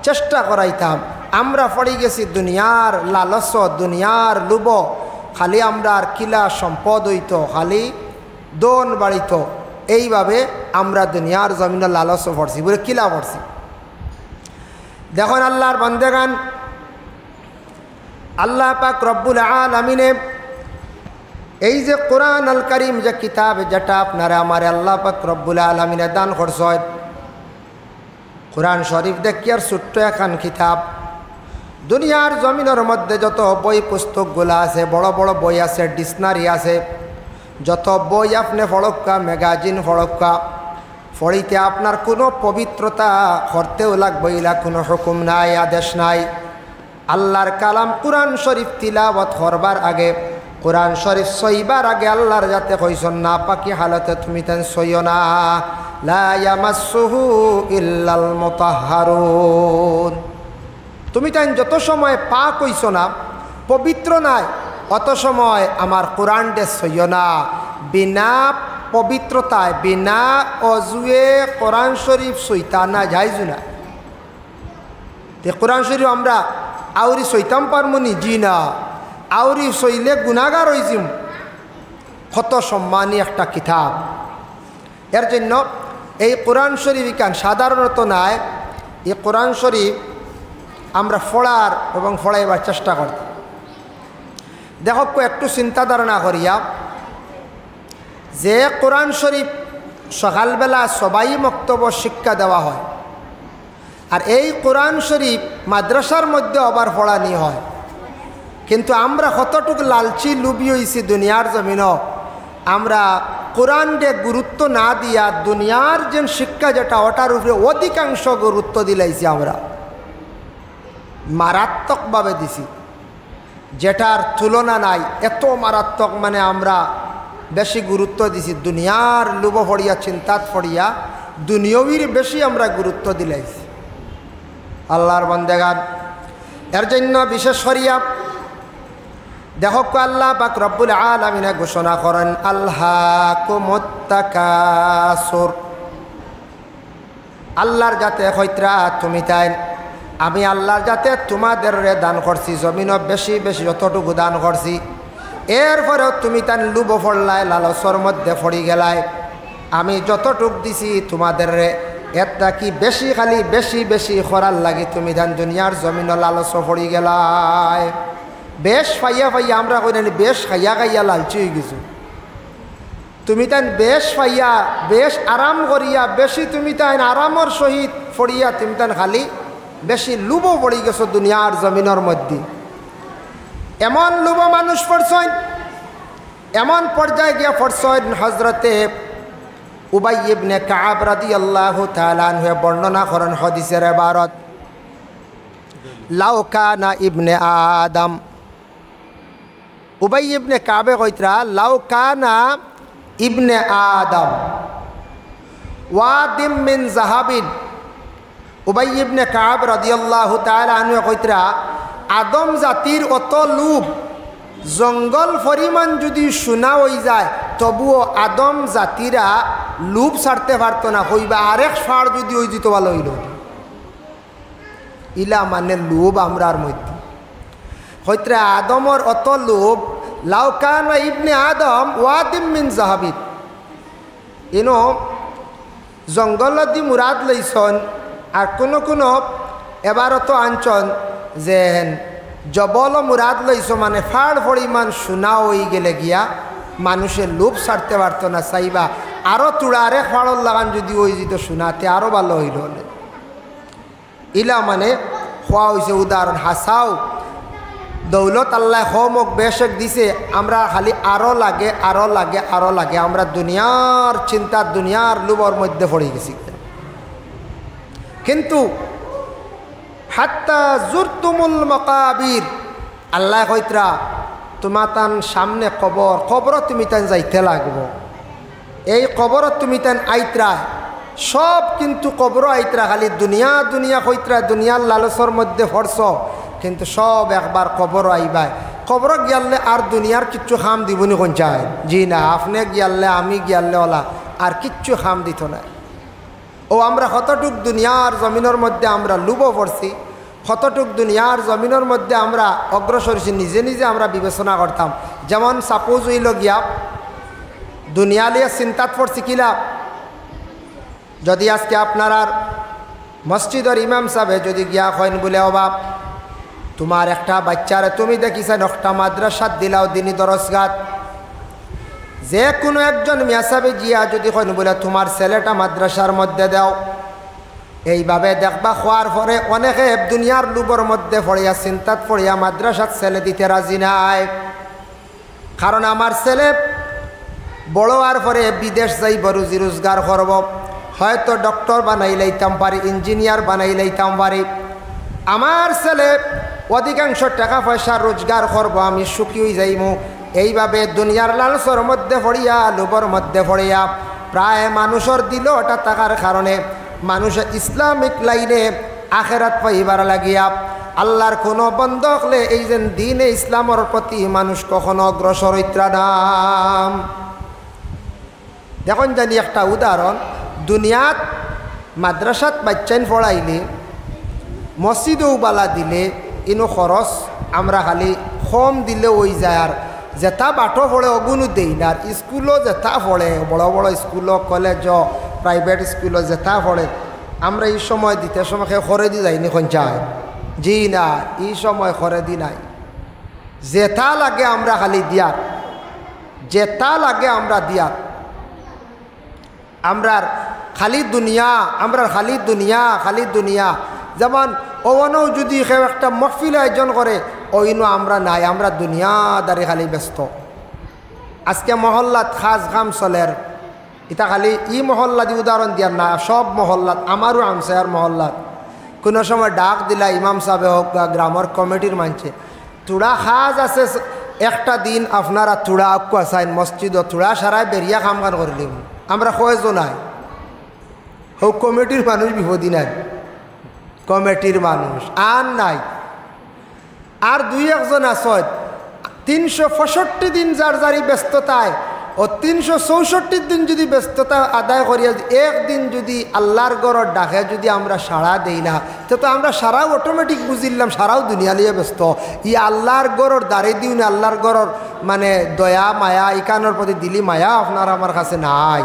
চেষ্টা করাইতাম। আমরা পড়ে গেছি দুনিয়ার লালস, দুনিয়ার লুব, খালি আমরা আর কিলা সম্পদ হইতো, খালি দন বাড়িত, এইভাবে আমরা দুনিয়ার জমিনে লালস পড়ছি, বলে কিলা পড়ছি। দেখুন আল্লাহর বান্দেগান, আল্লাহ পাক রব্বুল আলামিনে এই যে কোরআন আল কারীম যে কিতাব, যেটা আপনারা আমার আল্লাহ পাক রব্বুল আলামিনে দান করছেন, কোরআন শরীফ দেখিয়ার ছোট্ট এখন কিতাব। দুনিয়ার জমিনের মধ্যে যত বই পুস্তকগুলো আছে, বড় বড় বই আছে, ডিকশনারি আছে, যত বই আপনি ফড়ক্কা, ম্যাগাজিন ফড়ক্কা, ফড়িতে আপনার কোনো পবিত্রতা করতেও লাগবে, ইলা কোনো হুকুম নাই, আদেশ নাই। আল্লাহর কালাম কোরআন শরীফ তিলাওয়াত করবার আগে, কোরআন শরীফ সইবার আগে আল্লাহর যাতে কইছেন না পাকি হালতে তুমি তেন সইও না, লা ইয়ামাসসুহু ইল্লাল মুতাহহারুন। তুমি তাই যত সময় পাক হইছ না, পবিত্র নাই, অত সময় আমার কোরআন ডে সইও না। বিনা পবিত্রতায়, বিনা অজুয়ে কোরআন শরীফ সইতা না যাইজু না। কোরআন শরীফ আমরা আউরি সইতাম পারমনি? জি না। আউরি সইলে গুনাহগার হইছিম। কত সম্মানী একটা কিতাব। এর জন্য এই কোরআন শরীফ কান সাধারণত নাই, এই কোরআন শরীফ আমরা পড়ার এবং পড়াইবার চেষ্টা করতাম। দেখো একটু চিন্তা ধারণা করিয়া, যে কোরআন শরীফ সকালবেলা সবাই মক্তব্য শিক্ষা দেওয়া হয়, আর এই কোরআন শরীফ মাদ্রাসার মধ্যে আবার পড়ানি হয়, কিন্তু আমরা কতটুকু লালচি লুবি হয়েছি দুনিয়ার জমিনও, আমরা কোরআন ডে গুরুত্ব না দিয়া দুনিয়ার যে শিক্ষা যেটা ওটার উপরে অধিকাংশ গুরুত্ব দিলাইছি। আমরা মারাত্মকভাবে দিছি, যেটার তুলনা নাই, এত মারাত্মক। মানে আমরা বেশি গুরুত্ব দিছি দুনিয়ার লুব ফড়িয়া, চিন্তাত ফড়িয়া দুনিয়াবির বেশি আমরা গুরুত্ব দিলাইছি। আল্লাহর বান্দেগান, এর জন্য বিশেষ করিয়া দেখো আল্লাহ পাক রব্বুল আলামিন ঘোষণা করেন, আলহাকুমুত তাকাসুর। আল্লাহর যাতে হইত্রা তুমি তাই, আমি আল্লাহর যাতে তোমাদের দান করছি, জমিনও বেশি বেশি যতটুকু দান করছি, এরপরেও তুমি তাই লুব ফড়লাই, লালসর মধ্যে ফড়ি গেলাই। আমি যতটুক দিছি তোমাদের এটা কি বেশি, খালি বেশি বেশি করার লাগে তুমি তাই দুনিয়ার জমিনও লালস ফড়ি গেলাই। বেশ পাইয়া পাইয়া আমরা কইলেন বেশ খাইয়া খাইয়া লালচি হয়ে গেছো। তুমি তাই বেশ পাইয়া, বেশ আরাম করিয়া, বেশি তুমি তাই আরামর সহিত ফড়িয়া তুমি তাই খালি বেশি লুব পড়ি গেছো দুনিয়ার জমিনের মধ্যে। এমন লুব মানুষ পড়ছেন, এমন পর্যায়ে গিয়া পড়ছেন, হজরতে উবাই ইবনে কাব রাদিয়াল্লাহু তাআলা আনহু বর্ণনা করেন হাদিসের ইবারত, লাউ কানা ইবনে আদম। উবাই ইবনে কাবে কইতরা, লাউ কানা ইবনে আদম ওয়াদিম মিন যাহাবিন। উবাই ইবনে কাব রাদিয়াল্লাহু তাআলা আনহু কইতরা, আদম জাতির অত লুভ, জঙ্গল পরিমাণ যদি শোনা হয়ে যায় তবুও আদম জাতিরা লুভ ছাড়তে পারতো না। হইবা আরেক ফাড় যদি ওই যেত ভালো হইল। ইলা মানে লোভ আমরার মধ্যে হইত্রে আদমর অত লোভ। লাউ কানা ইবনে আদম ওয়াদিম মিন যাহাবিন, এনো জঙ্গল দি মুরাদ লইছন, আর কোনো কোনো এবার তো আনছন যে জবল মুরাদ লইছ, মানে ফাড় পরিমাণ শোনা হয়ে গেলে গিয়া মানুষের লোভ ছাড়তে পারতো না। চাইবা আরও তুড়ারে ফাড়র লাগান যদি ওই যেত শোনাতে আরও ভালো হইল। ইলা মানে খোয়া হয়েছে উদাহরণ। হাসাও দৌলত আল্লাহ হোমক বেশক দিছে, আমরা খালি আরও লাগে আরও লাগে আরও লাগে। আমরা দুনিয়ার চিন্তা, দুনিয়ার লোভর মধ্যে পড়ে গেছি। কিন্তু হাত্তা জুরতুমুল মাকাবির, আল্লাহ কইতরা তোমার তান সামনে কবর, কবরত তুমি তান যাইতে লাগবো। এই কবরত তুমি তান আইতরা, সব কিন্তু কবর আইতরা, খালি দুনিয়া দুনিয়া কইতরা, দুনিয়ার লালসর মধ্যে ফরস, কিন্তু সব একবার কবর আইবাই। কবর গিয়ালে আর দুনিয়ার কিচ্ছু খাম দিবনি কোন চায়? জি না, আপনি গিয়ালে আমি গিয়ালে ওলা আর কিচ্ছু খাম দিত না। ও আমরা কতটুক দুনিয়ার জমিনের মধ্যে আমরা লুবো পড়ছি, কতটুক দুনিয়ার জমিনের মধ্যে আমরা অগ্রসর হয়েছি, নিজে নিজে আমরা বিবেচনা করতাম। যেমন সাপোজ হইল গিয়া দুনিয়া লিয়ে চিন্তাত পড়ছি কিলা, যদি আজকে আপনার আর মসজিদের ইমাম সাহেব যদি গিয়া কইন বলে অভাব তোমার একটা বাচ্চারে তুমি দেখিছেন একটা মাদ্রাসাত দিলাও দিনী দরজগাত, যে কোনো একজন মিয়া সাহেব গিয়া যদি কইন বলে তোমার ছেলেটা মাদ্রাসার মধ্যে দাও, এইভাবে দেখবা খোয়ার পরে অনেকে দুনিয়ার লুবর মধ্যে পড়িয়া চিন্তাত পড়িয়া মাদ্রাসাত ছেলে দিতে রাজি নাই। কারণ আমার ছেলে বড় হওয়ার পরে বিদেশ যাইব, রুজি রোজগার করব, হয়তো ডক্টর বানাই লাইতাম পারি, ইঞ্জিনিয়ার বানাই লাইতাম পারি, আমার ছেলে অধিকাংশ টাকা পয়সা রোজগার করব, আমি সুখী হয়ে যাইমু। এইভাবে দুনিয়ার লালসর মধ্যে পড়িয়া লোভর মধ্যে পড়িয়া প্রায় মানুষের দিল ওটা থাকার কারণে মানুষে ইসলামিক লাইনে আখেরাত পাইবার লাগিয়া আল্লাহর কোনো বন্ধ হলে এই যে দিনে ইসলামের প্রতি মানুষ কখনো অগ্রসর হইত্রা নাম। দেখুন জানি একটা উদাহরণ, দুনিয়াত মাদ্রাসাত বাচ্চাইন পড়াইলে মসজিদেও বালা দিলে ইনো খরচ আমরা খালি কম দিলে ওই যায়, আর যেটা বাটো পড়ে অগুনও দেই না। আর স্কুলও যেটা পড়ে বড় বড় স্কুলও কলেজ প্রাইভেট স্কুলও যেটা পড়ে আমরা এই সময় দিতে সময় খরে দি যাইনি চায় জি না, এই সময় খরে দি নাই, যেটা লাগে আমরা খালি দিয়ার, যেটা লাগে আমরা দিয়ার। আমরার খালি দুনিয়া, আমরার খালি দুনিয়া, খালি দুনিয়া। যেমন ওনও যদি কেউ একটা মহফিল আয়োজন করে ওইনো আমরা নাই, আমরা দুনিয়াদারি খালি ব্যস্ত। আজকে মহল্লাত খাস খাম চলের, এটা খালি ই মহল্লা দিয়ে উদাহরণ দিয়ার না, সব মহল্লাত, আমারও আমসায়ার মহল্লাত কোনো সময় ডাক দিলা ইমাম সাহেব হোক বা গ্রামের কমিটির মানছে তুড়া খাজ আছে, একটা দিন আপনারা তুড়া আক্কু আসাইন মসজিদ তুড়া সারাই বেরিয়া কাম কান করলিম, আমরা কয়জন নাই, হোক কমিটির মানুষ বিপদী নাই, কমিটির মানুষ আর নাই, আর দুই একজন আসত 365 দিন যার যারি ব্যস্ততায় ও 364 দিন যদি ব্যস্ততা আদায় করিয়া একদিন যদি আল্লাহর গড়র ডাকে যদি আমরা সাড়া দেই না, তো আমরা সারাও অটোমেটিক বুঝিলাম সারাও দুনিয়া লিয়ে ব্যস্ত। ই আল্লাহর গড়র দাঁড়িয়ে দিও না, আল্লাহর গড়র মানে দয়া মায়া ইকানোর প্রতি দিলি মায়া আপনার আমার কাছে নাই।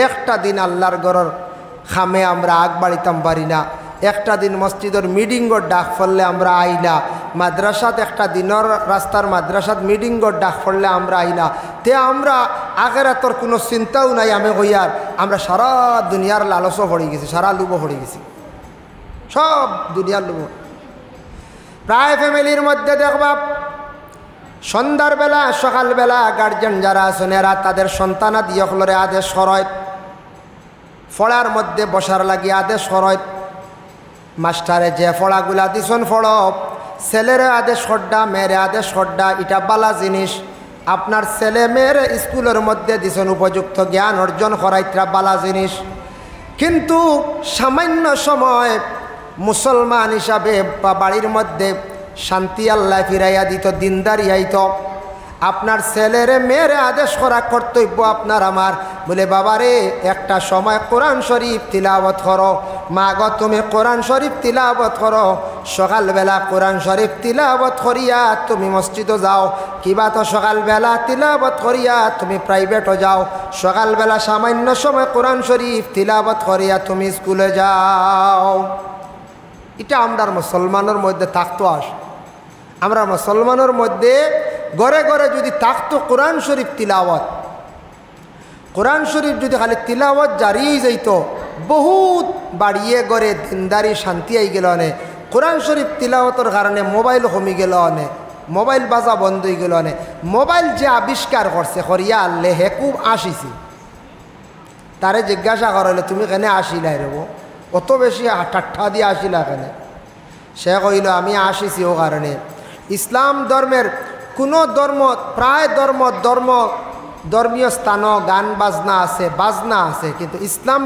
একটা দিন আল্লাহর গড়র খামে আমরা আগ বাড়িতাম পারি না, একটা দিন মসজিদের মিটিংর ডাক ফললে আমরা আইনা, মাদ্রাসাত একটা দিনের রাস্তার মাদ্রাসাত মিটিংর ডাক ফললে আমরা আইনা, তে আমরা আখেরাতর কোনো চিন্তাও নাই। আমি কইয়ার আমরা সারা দুনিয়ার লালসও পড়ে গেছি, সারা লুবো পড়ে গেছি, সব দুনিয়ার লুবো। প্রায় ফ্যামিলির মধ্যে দেখবা সন্ধ্যার বেলা সকালবেলা গার্জেন যারা আছেন এরা তাদের সন্তানাদি অকলরে আদেশ করয়, ফড়ার মধ্যে বসার লাগি আদেশ করয়, মাস্টারে যে ফড়াগুলা দিছন ফড়, ছেলেরে আদেশ করডা মেয়েরে আদেশ করডা, এটা বালা জিনিস। আপনার ছেলে মেয়ের স্কুলের মধ্যে দিছন উপযুক্ত জ্ঞান অর্জন করাইত্রা বালা জিনিস। কিন্তু সামান্য সময় মুসলমান হিসাবে বা বাড়ির মধ্যে শান্তি আল্লাহ ফিরাইয়া দিত, দিনদারি আইত, আপনার ছেলেরে মেয়েরে আদেশ করা কর্তব্য আপনার আমার। বলে বাবারে একটা সময় কোরআন শরীফ তিলাওয়াত করো, মা গো তুমি কোরআন শরীফ তিলাওয়াত করো, সকালবেলা কোরআন শরীফ তিলাওয়াত করিয়া তুমি মসজিদে যাও, কিবা তো সকালবেলা তিলাওয়াত করিয়া তুমি প্রাইভেটও যাও, সকালবেলা সামান্য সময় কোরআন শরীফ তিলাওয়াত করিয়া তুমি স্কুলে যাও। এটা আমরা মুসলমানের মধ্যে থাকতো। আমরা মুসলমানের মধ্যে ঘরে ঘরে যদি থাকতো কোরআন শরীফ তিলাওয়াত, কোরআন শরীফ যদি খালি তিলাওয়াত জারি যাইত, বহুত বাড়িয়ে গড়ে দিনদারি শান্তি আই গেল অনে। কোরআন শরীফ তিলাওয়াতের কারণে মোবাইল কমি গেল অনে, মোবাইল বাজা বন্ধ হয়ে গেল অনে। মোবাইল যে আবিষ্কার করছে করিয়া আনলে হে খুব আসিছি, তারে জিজ্ঞাসা করলে তুমি কেনে আসিলাই রব, অত বেশি ঠাট্টা দিয়ে আসিলা কেনে? সে কইল আমি আসিছি ও কারণে ইসলাম ধর্মের কোনো ধর্ম, প্রায় ধর্মীয় স্থানও গান বাজনা আছে, বাজনা আছে, কিন্তু ইসলাম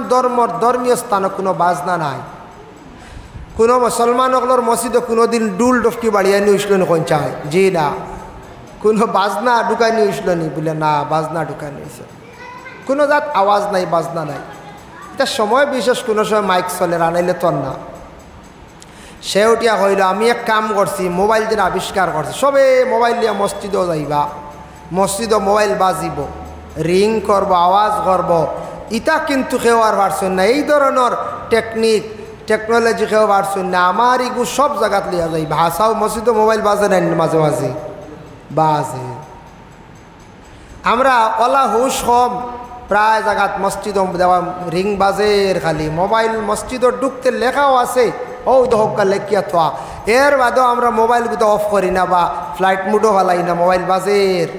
ধর্মীয় স্থানও কোনো বাজনা নাই। কোনো মুসলমানগুলোর মসজিদে কোনো দিন ডুল ডফকি বাড়িয়ে নিয়ে উঠল নি কোন চায়? জি না। কোনো বাজনা ঢুকাই নিয়ে উঠল নি? বলে না, বাজনা ঢুকাই নিয়েছে। কোনো জাত আওয়াজ নাই, বাজনা নাই। তা সময় বিশেষ কোনো সময় মাইক চলে আনাইলে তোর না। সে উঠিয়া হইল আমি এক কাম করছি, মোবাইল যেন আবিষ্কার করছি, সবে মোবাইল নিয়ে মসজিদও যাইবা, মসজিদও মোবাইল বাজিব, রিং করব, আওয়াজ করব, ইটা কিন্তু কেউ আর পারছেন না। এই ধরনের টেকনোলজি কেউ পারছেন না। আমার ইগু সব জায়গাত লিয়া যাই, ভাষাও মসজিদও মোবাইল বাজে নাই মাঝে মাঝে বাজে। আমরা ওলা হুশ কম, প্রায় জায়গাত মসজিদ দেওয়া রিং বাজের খালি মোবাইল, মসজিদও ঢুকতে লেখাও আছে ও দহকা লেখিয়া থা। এর বাদেও আমরা মোবাইল গুলো অফ করি না বা ফ্লাইট মুডও হালাই না, মোবাইল বাজের।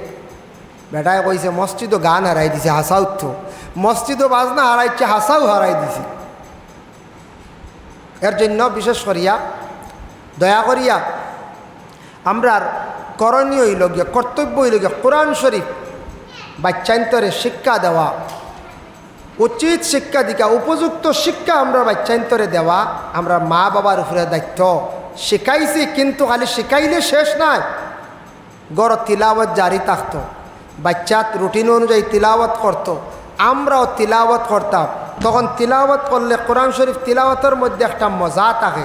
বেটায় কইছে মসজিদও গান হারাই দিছে, হাসাও তো মসজিদও বাজনা হারাইছে, হাসাও হারাই দিছে। এর জন্য বিশেষ করিয়া দয়া করিয়া আমরার করণীয় হইল গিয়া, কর্তব্য হইল গিয়া কোরআন শরীফ বাচ্চান্তরে শিক্ষা দেওয়া, উচিত শিক্ষা দিকা, উপযুক্ত শিক্ষা আমরা বাচ্চান্তরে দেওয়া আমরা মা বাবার উপরে দায়িত্ব। শিখাইছি কিন্তু খালি শিখাইলে শেষ নাই, গড় তিলাওয়াত জারি থাকতো, বাচ্চাত রুটিন অনুযায়ী তিলাওয়াত করত, আমরাও তিলাওয়াত করতাম। তখন তিলাওয়াত করলে কোরআন শরীফ তিলাওয়াতের মধ্যে একটা মজা থাকে,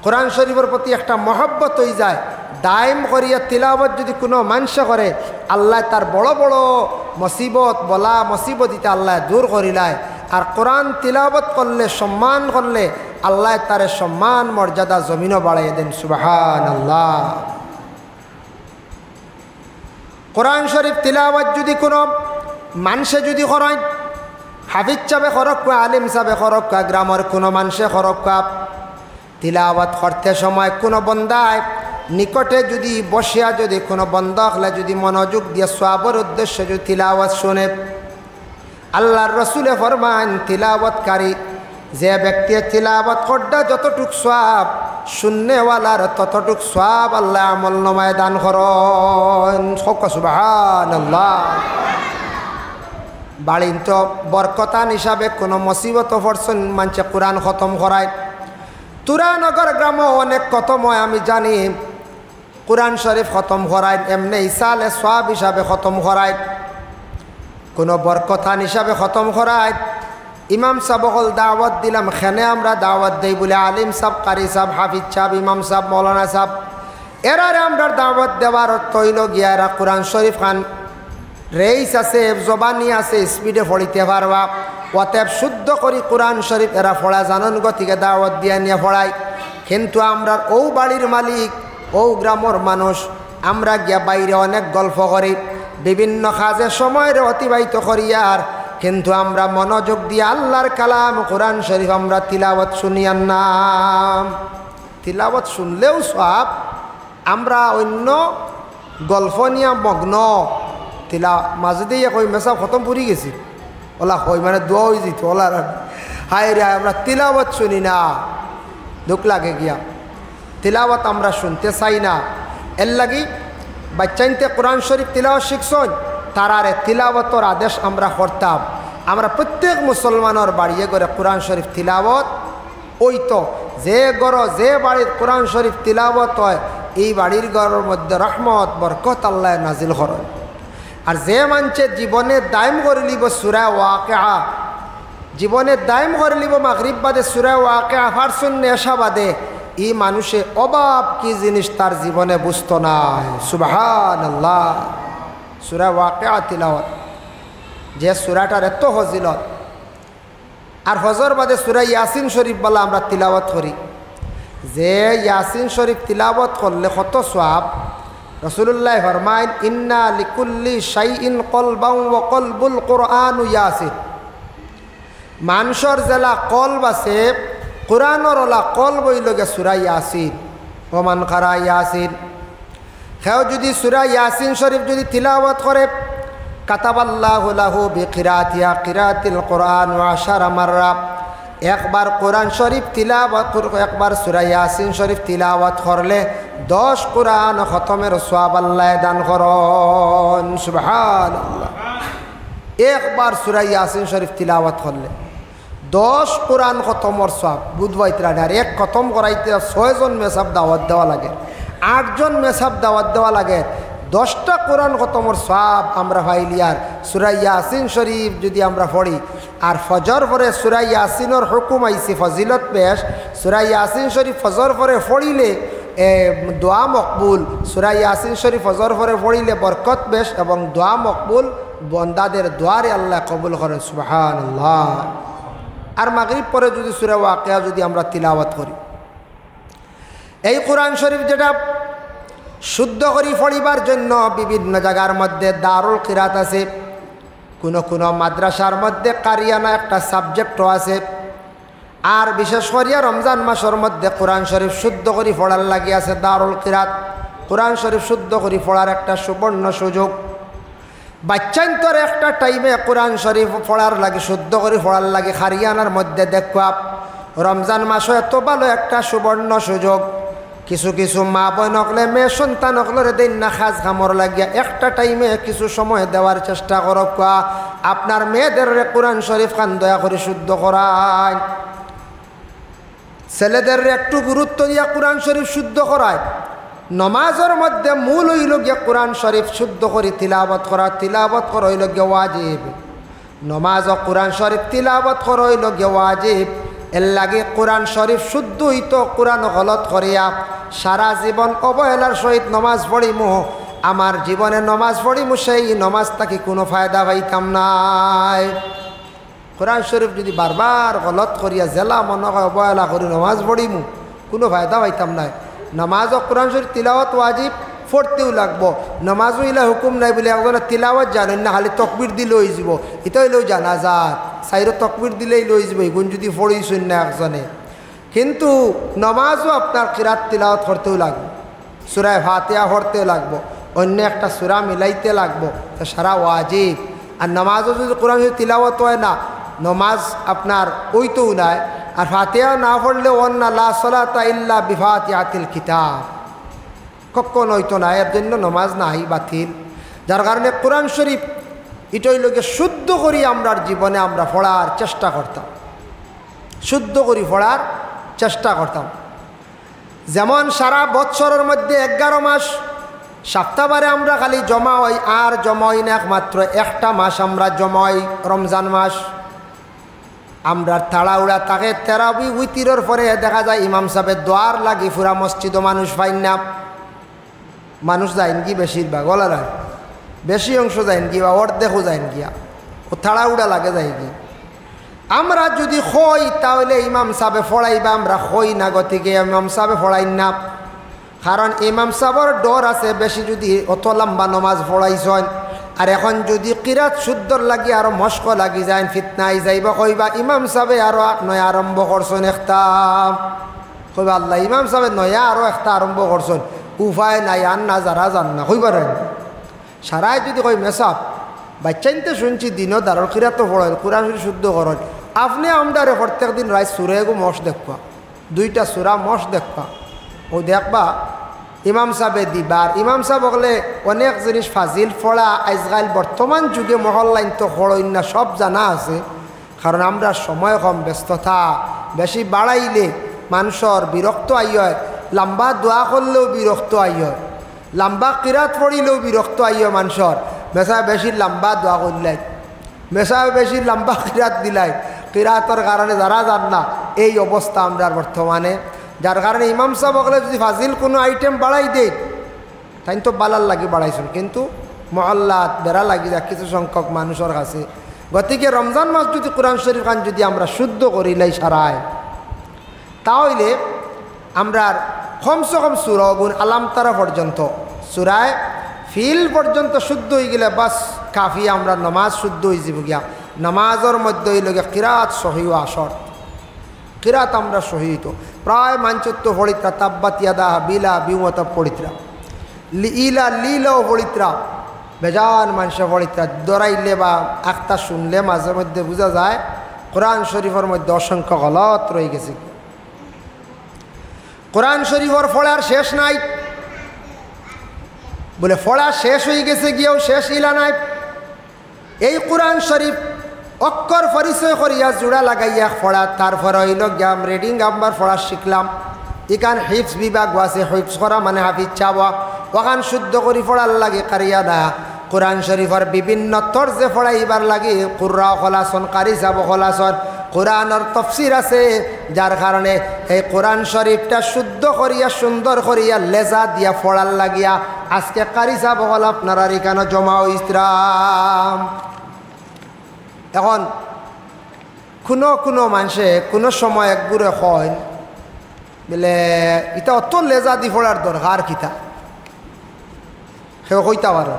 কোরআন শরীফের প্রতি একটা মহব্বত হয়ে যায়। দায়েম করিয়া তিলাওয়াত যদি কোনো মানুষ করে, আল্লাহ তার বড় বড় মুসিবত বলা মুসিবত ইটা আল্লাহ দূর করিলায়। আর কোরআন তিলাওয়াত করলে, সম্মান করলে আল্লাহ তার সম্মান মর্যাদা জমিনও বাড়াইয়া দেন। সুবহানাল্লাহ। কোরআন শরীফ তিলাওয়াত যদি কোনো মানুষে যদি করেন, হাফিজ সাহেবে করক, আলিম সাহেবে করক, গ্রামের কোনো মানুষে করক, তিলাওয়াত করতে সময় কোনো বন্দায় নিকটে যদি বসিয়া যদি কোনো বন্দা হলে যদি মনোযোগ দিয়ে সওয়াবের উদ্দেশ্যে যদি তিলাওয়াত শুনে, আল্লাহর রসুলে ফরমান তিলাওয়াতকারী যে ব্যক্তি তিলাওয়াত করডা যতটুক সওয়াব, শুননেওয়ালার ততটুক সওয়াব আল্লাহ আমল নামায় দান করেন। সুবহানাল্লাহ। বাড়িন তো বরকতান হিসাবে কোনো মুসিবত পড়ছেন মানুষে কোরআন খতম করায়। তুরানগর গ্রামে অনেক খতম হয় আমি জানি, কোরআন শরীফ খতম করায়, এমনি ইসালে সওয়াব হিসাবে খতম করায়, কোনো বরকতান হিসাবে খতম করায়। ইমাম সাহেব হল দাওয়াত দিলাম, খেনে আমরা দাওয়াত দেই বলে আলিম সাহেব, কারি সাহেব, হাফিজ সাহেব, ইমাম সাহেব, মৌলানা সাহেব, এরারে আমরা দাওয়াত দেওয়ার তৈল গিয়া এরা কোরআন শরীফ খান রেইস আছে, জবানি আছে, স্পিডে পড়িতে পারবা, অতএব শুদ্ধ করি কোরআন শরীফ এরা পড়া জানন গতিকে দাওয়াত দিয়া নিয়ে পড়ায়। কিন্তু আমরা ও বাড়ির মালিক, ও গ্রামের মানুষ, আমরা গিয়া বাইরে অনেক গল্প করি, বিভিন্ন কাজে সময়ের অতিবাহিত করি, আর কিন্তু আমরা মনোযোগ দিয়ে আল্লাহর কালাম কোরআন শরীফ আমরা তিলাওয়াত শুনিয়ান না। তিলাওয়াত শুনলেও সব, আমরা অন্য গল্প নিয়ে মগ্ন। মাঝে দিয়ে কই মেসা খতম পড়ি গেছি, ওলা কই মানে দোয়া হয়ে যেত, ওলা হায় রে আমরা তিলাওয়াত শুনি না, দুঃখ লাগে গিয়া। তিলাওয়াত আমরা শুনতে চাই না। এর লাগি বাচ্চাইনতে কোরআন শরীফ তিলাওয়াত শিখছন, তারারে তিলাওয়াতর আদেশ আমরা করতাম। আমরা প্রত্যেক মুসলমানের বাড়িয়ে করে কোরআন শরীফ তিলাওয়াত ওই তো, যে গড় যে বাড়ির কোরআন শরীফ তিলাওয়াত হয়, এই বাড়ির ঘরের মধ্যে রহমত বরকত আল্লাহ নাজিল করেন। আর যে মানুষে জীবনে দায়ম করে লিব সূরা ওয়াকিআ, জীবনে দায়ম করে লিব মাগরিব বাদে সূরা ওয়াকিআ, ফারসুন নেশা বাদে, এই মানুষে অভাব কি জিনিস তার জীবনে বুঝতো না। সুবহানাল্লাহ। সূরা ওয়াকিআ তিলাওয়াত, যে সূরাটার এত ফজিলত। আর ফজর বাদে সূরা ইয়াসিন শরীফ বলা আমরা তিলাওয়াত করি, যে ইয়াসিন শরীফ তিলাওয়াত করলে কত সওয়াব। রাসূলুল্লাহ ফরমায়েন ইন্না লিকুল্লি শাইইন কলবান ওয়া কলবুল কুরআনু ইয়াসিন। মানুষের জেলা কলব আছে, কোরআনের ওলা কলব হইল গে সূরা ইয়াসিন। ওমান কারা ইয়াসিন, কেউ যদি সূরা ইয়াসিন শরীফ যদি তিলাওয়াত করে, কাতাবাল্লাহু লাহু বিকিরাতিয়া কিরাতিল কুরআন ওয়া 10 মাররা। একবার কোরআন শরীফ তিলাওয়াত, একবার সূরা ইয়াসিন শরীফ তিলাওয়াত করলে 10 কোরআন খতমের সওয়াব আল্লাহ দান করেন। সুবহানাল্লাহ। একবার সূরা ইয়াসিন শরীফ তিলাওয়াত করলে 10 কোরআন খতমের সওয়াব। বুধবাইতরা আর এক খতম করাইতে 6 জন মেসাব দাওয়াত দেওয়া লাগে, 8 জন মেসাব দাওয়াত দেওয়া লাগে, 10টা কোরআন খতমের সওয়াব আমরা পাইলি। আর সূরা ইয়াসিন শরীফ যদি আমরা পড়ি, আর ফজর পরে সূরা ইয়াসিনের হুকুম আইছে ফজিলত পেশ সূরা ইয়াসিন শরীফ ফজর পরে পড়িলে দোয়া মকবুল সূরা ইয়াসিন শরীফ ফজর পরে পড়িলে বরকত পেশ এবং দোয়া মকবুল বন্দাদের দোয়ারে আল্লাহ কবুল করেন সুবহানাল্লাহ। আর মাগরিব পরে যদি সূরা ওয়াকিয়া যদি আমরা তিলাওয়াত করি এই কোরআন শরীফ যেটা শুদ্ধ করে পড়িবার জন্য বিভিন্ন জায়গার মধ্যে দারুল কিরাত আছে, কোনো মাদ্রাসার মধ্যে কারিয়ানা একটা সাবজেক্টও আছে। আর বিশেষ করিয়া রমজান মাসের মধ্যে কোরআন শরীফ শুদ্ধ করে পড়ার লাগি আছে দারুল কিরাত। কোরআন শরীফ শুদ্ধ করে পড়ার একটা সুবর্ণ সুযোগ। বাচ্চান্তর একটা টাইমে কোরআন শরীফ পড়ার লাগে শুদ্ধ করে পড়ার লাগে হারিয়ানার মধ্যে দেখবা রমজান মাসও এত ভালো একটা সুবর্ণ সুযোগ। কিছু মা বোন নকলে মেয়ে সন্তান নকলের দিন না খাজ খামর লাগিয়া একটা টাইমে কিছু সময় দেওয়ার চেষ্টা করক। আপনার মেয়েদের কোরআন শরীফ খান দয়া করে শুদ্ধ করায়, ছেলেদের একটু গুরুত্ব দিয়া কোরআন শরীফ শুদ্ধ করায়। নমাজের মধ্যে মূল হইল গিয়া কোরআন শরীফ শুদ্ধ করে তিলাবত করা। তিলাবত করা হইল গিয়া ওয়াজিব। নমাজ ও কোরআন শরীফ তিলাবত করা হইল গিয়া ওয়াজিব। এর লাগে কোরআন শরীফ শুদ্ধ হইত কোরআন গলত করিয়া সারা জীবন অবহেলার সহিত নমাজ পড়িমু, আমার জীবনে নমাজ পড়িমু সেই নমাজ তাকে কোনো ফায়দা পাইতাম নাই। কোরআন শরীফ যদি বারবার গলত করিয়া জেলা মনে হয় অবহেলা করি নমাজ পড়িমু কোনো ফায়দা পাইতাম নাই। নমাজ ও কোরআন শরীফ তিলাওয়াত ওয়াজিব, পড়তেও লাগবো। নমাজও ইলা হুকুম নাই বলে একজনে তিলাওয়াত জানেন না, খালি তকবির দিলে হয়ে যাব। এটা হইলেও জানাজাত সাইরো তকবির দিলেই লই যাব এগুন যদি পড়িছুন না একজনে। কিন্তু নমাজও আপনার কিরাত তিলাওয়াত করতেও লাগবে, সূরা ফাতিহা পড়তেও লাগবো, অন্য একটা সূরা মিলাইতে লাগবো, তো সারা ওয়াজিব। আর নমাজও যদি কোরআন শরীফ তিলাওয়াত হয় না নমাজ আপনার ওইতেও নাই। আর ফাতিহা না পড়লে অন্য লা সালাতা ইল্লা বিফাতিহাতিল কিতাব কখন হইতো না, এর জন্য নমাজ নাই বাতিল। যার কারণে কোরআন শরীফ এটাই লোকে শুদ্ধ করি আমরা জীবনে আমরা পড়ার চেষ্টা করতাম, শুদ্ধ করি পড়ার চেষ্টা করতাম। যেমন সারা বৎসরের মধ্যে 11 মাস সপ্তাহবারে আমরা খালি জমা হই, আর জমা হই না একমাত্র একটা মাস আমরা জমা হই রমজান মাস। আমরা তাড়াউড়া তাকে তেরাবি উইতিরের পরে দেখা যায় ইমাম সাহেবের দোয়ার লাগি পুরা মসজিদও মানুষ পাইন না। মানুষ যায়ন কি বেশিরভাগ ওলারা বেশি অংশ যায়ন কি বা অর্ধেকও যায়ন গিয়া ও তাড়াউড়া লাগে যায় কি। আমরা যদি হই তাহলে ইমাম সাহেবে ফড়াইবা, আমরা হই না গতিকে ইমাম সাহেবে ফড়াইন না। কারণ ইমাম সাহেবের ডর আছে বেশি যদি অত লম্বা নমাজ পড়াইছেন। আর এখন যদি কিরাত শুদ্ধর লাগি আরো মস্ক লাগি যায় ফিতনাই যাইবা কইবা ইমাম সাহেবে আরো নয়া আরম্ভ করছেন একটা কইবা আল্লাহ ইমাম সাহেবে নয়া আরো একটা আরম্ভ করছেন উপায় নাই আর না যারা জান না কইবার সারাই যদি কই মেসাব বাচ্চাইতে শুনছি দিনও দারুল কিরাত পড়েন কোরআন শুদ্ধ করেন। আপনি আমদারে প্রত্যেক দিন রায় সুরেগো মশ দেখবা, 2টা সূরা মশ দেখবা, ও দেখবা ইমাম সাহেবে দিবার। ইমাম সাহেব বলে অনেক জিনিস ফাজিল পড়া আজকাল বর্তমান যুগে মহল্লাইন তো পড়ইন না সব জানা আছে। কারণ আমরা সময় কম, ব্যস্ততা বেশি বাড়াইলে মানুষের বিরক্ত আই হয়, লম্বা দোয়া করলেও বিরক্ত আই হয়, লম্বা কিরাত পড়িলেও বিরক্ত আই হয় মানুষের। মেসা বেশি লম্বা দোয়া করলাই, মেসা বেশি লম্বা কিরাত দিলাই, কিরাতের কারণে যারা জান না এই অবস্থা আমরা বর্তমানে। যার কারণে ইমাম সাহেব বলে যদি ফাজিল কোনো আইটেম বাড়াই দেয় তাই তো বালার লাগি বাড়াইছেন, কিন্তু মহল্লাত বেড়া লাগি যায় কিছু সংখ্যক মানুষের কাছে। গতিকে রমজান মাস যদি কোরআন শরীফ খান যদি আমরা শুদ্ধ করিলাই সারায় তাহলে আমরা কমসে কম সূরা গুণ আলাম তারা পর্যন্ত সূরায় ফিল পর্যন্ত শুদ্ধ হয়ে গেলে বাস কাফি, আমরা নমাজ শুদ্ধ হয়ে যাব গিয়া। নমাজের মধ্যে হইল গিয়া কিরাত সহিহ আসর, কিরাত আমরা সহিত প্রায় মানচত্ব পড়িত্রা তাব্বাত ইয়াদা বিলা বিমত পড়িত্রা ইলা লীলাও পড়িত্রা বেজান মানুষে পড়িত্রা দৌড়াইলে বা একটা শুনলে মাঝে মধ্যে বোঝা যায় কোরআন শরীফের মধ্যে অসংখ্য গলত রয়ে গেছে। কোরআন শরীফের ফলার শেষ নাই, বলে ফলা শেষ হয়ে গেছে গিয়েও শেষ ইলা নাই। এই কোরআন শরীফ অক্ষর পরিচয় করিয়া জোড়া লাগাইয়া পড়া, তারপর হইল গ্যাম রিডিং আমরা পড়া শিখলাম। ইকান হিফস বিভাগ আছে, হিফস করা মানে হাফিজ চাওয়া, ওখান শুদ্ধ করি পড়ার লাগে কারিয়া না। কোরআন শরীফের বিভিন্ন তর্জে পড়াইবার লাগে কুররা খলাসন কারি সাব খলাসন কোরআনের তফসির আছে, যার কারণে এই কোরআন শরীফটা শুদ্ধ করিয়া সুন্দর করিয়া লেজা দিয়া পড়ার লাগিয়া আজকে কারি সাব হল আপনারা এখানে জমা ইসলাম। এখন কোনো মানুষে কোনো সময় একগুড়ে হয় বলে এটা অত লেজা দি পড়ার দরকার কিতা, সে কইতা পারো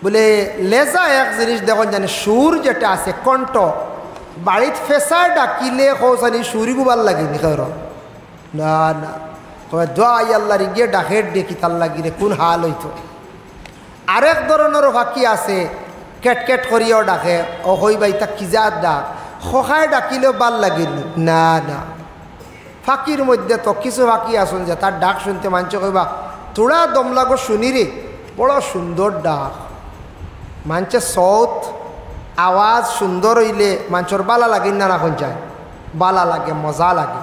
বলে লেজা এক জিনিস দেখুন জানি সুর যেটা আছে কণ্ঠ বাড়িত ফেসা ডাকিলে কৌসানি সুরি গুবার লাগেনি কেউ না না দোয়া আল্লাহর গিয়ে ডাকের ডেকি তার লাগিলে কোন হাল হইতো। আরেক ধরনেরও ফাঁকি আছে কেট করিয়াও ডাকে ও হইবাই তা কিজাত ডাক সহায় ডাকিলেও ভাল লাগিল না না। ফাঁকির মধ্যে তো কিছু ফাঁকি আসুন যে তার ডাক শুনতে মানছে কইবা তোরা দম লাগো শুনি রে বড় সুন্দর ডাক, মানছে সৌত আওয়াজ সুন্দর হইলে মানুষের বালা লাগে না রাখুন যায় বালা লাগে মজা লাগে।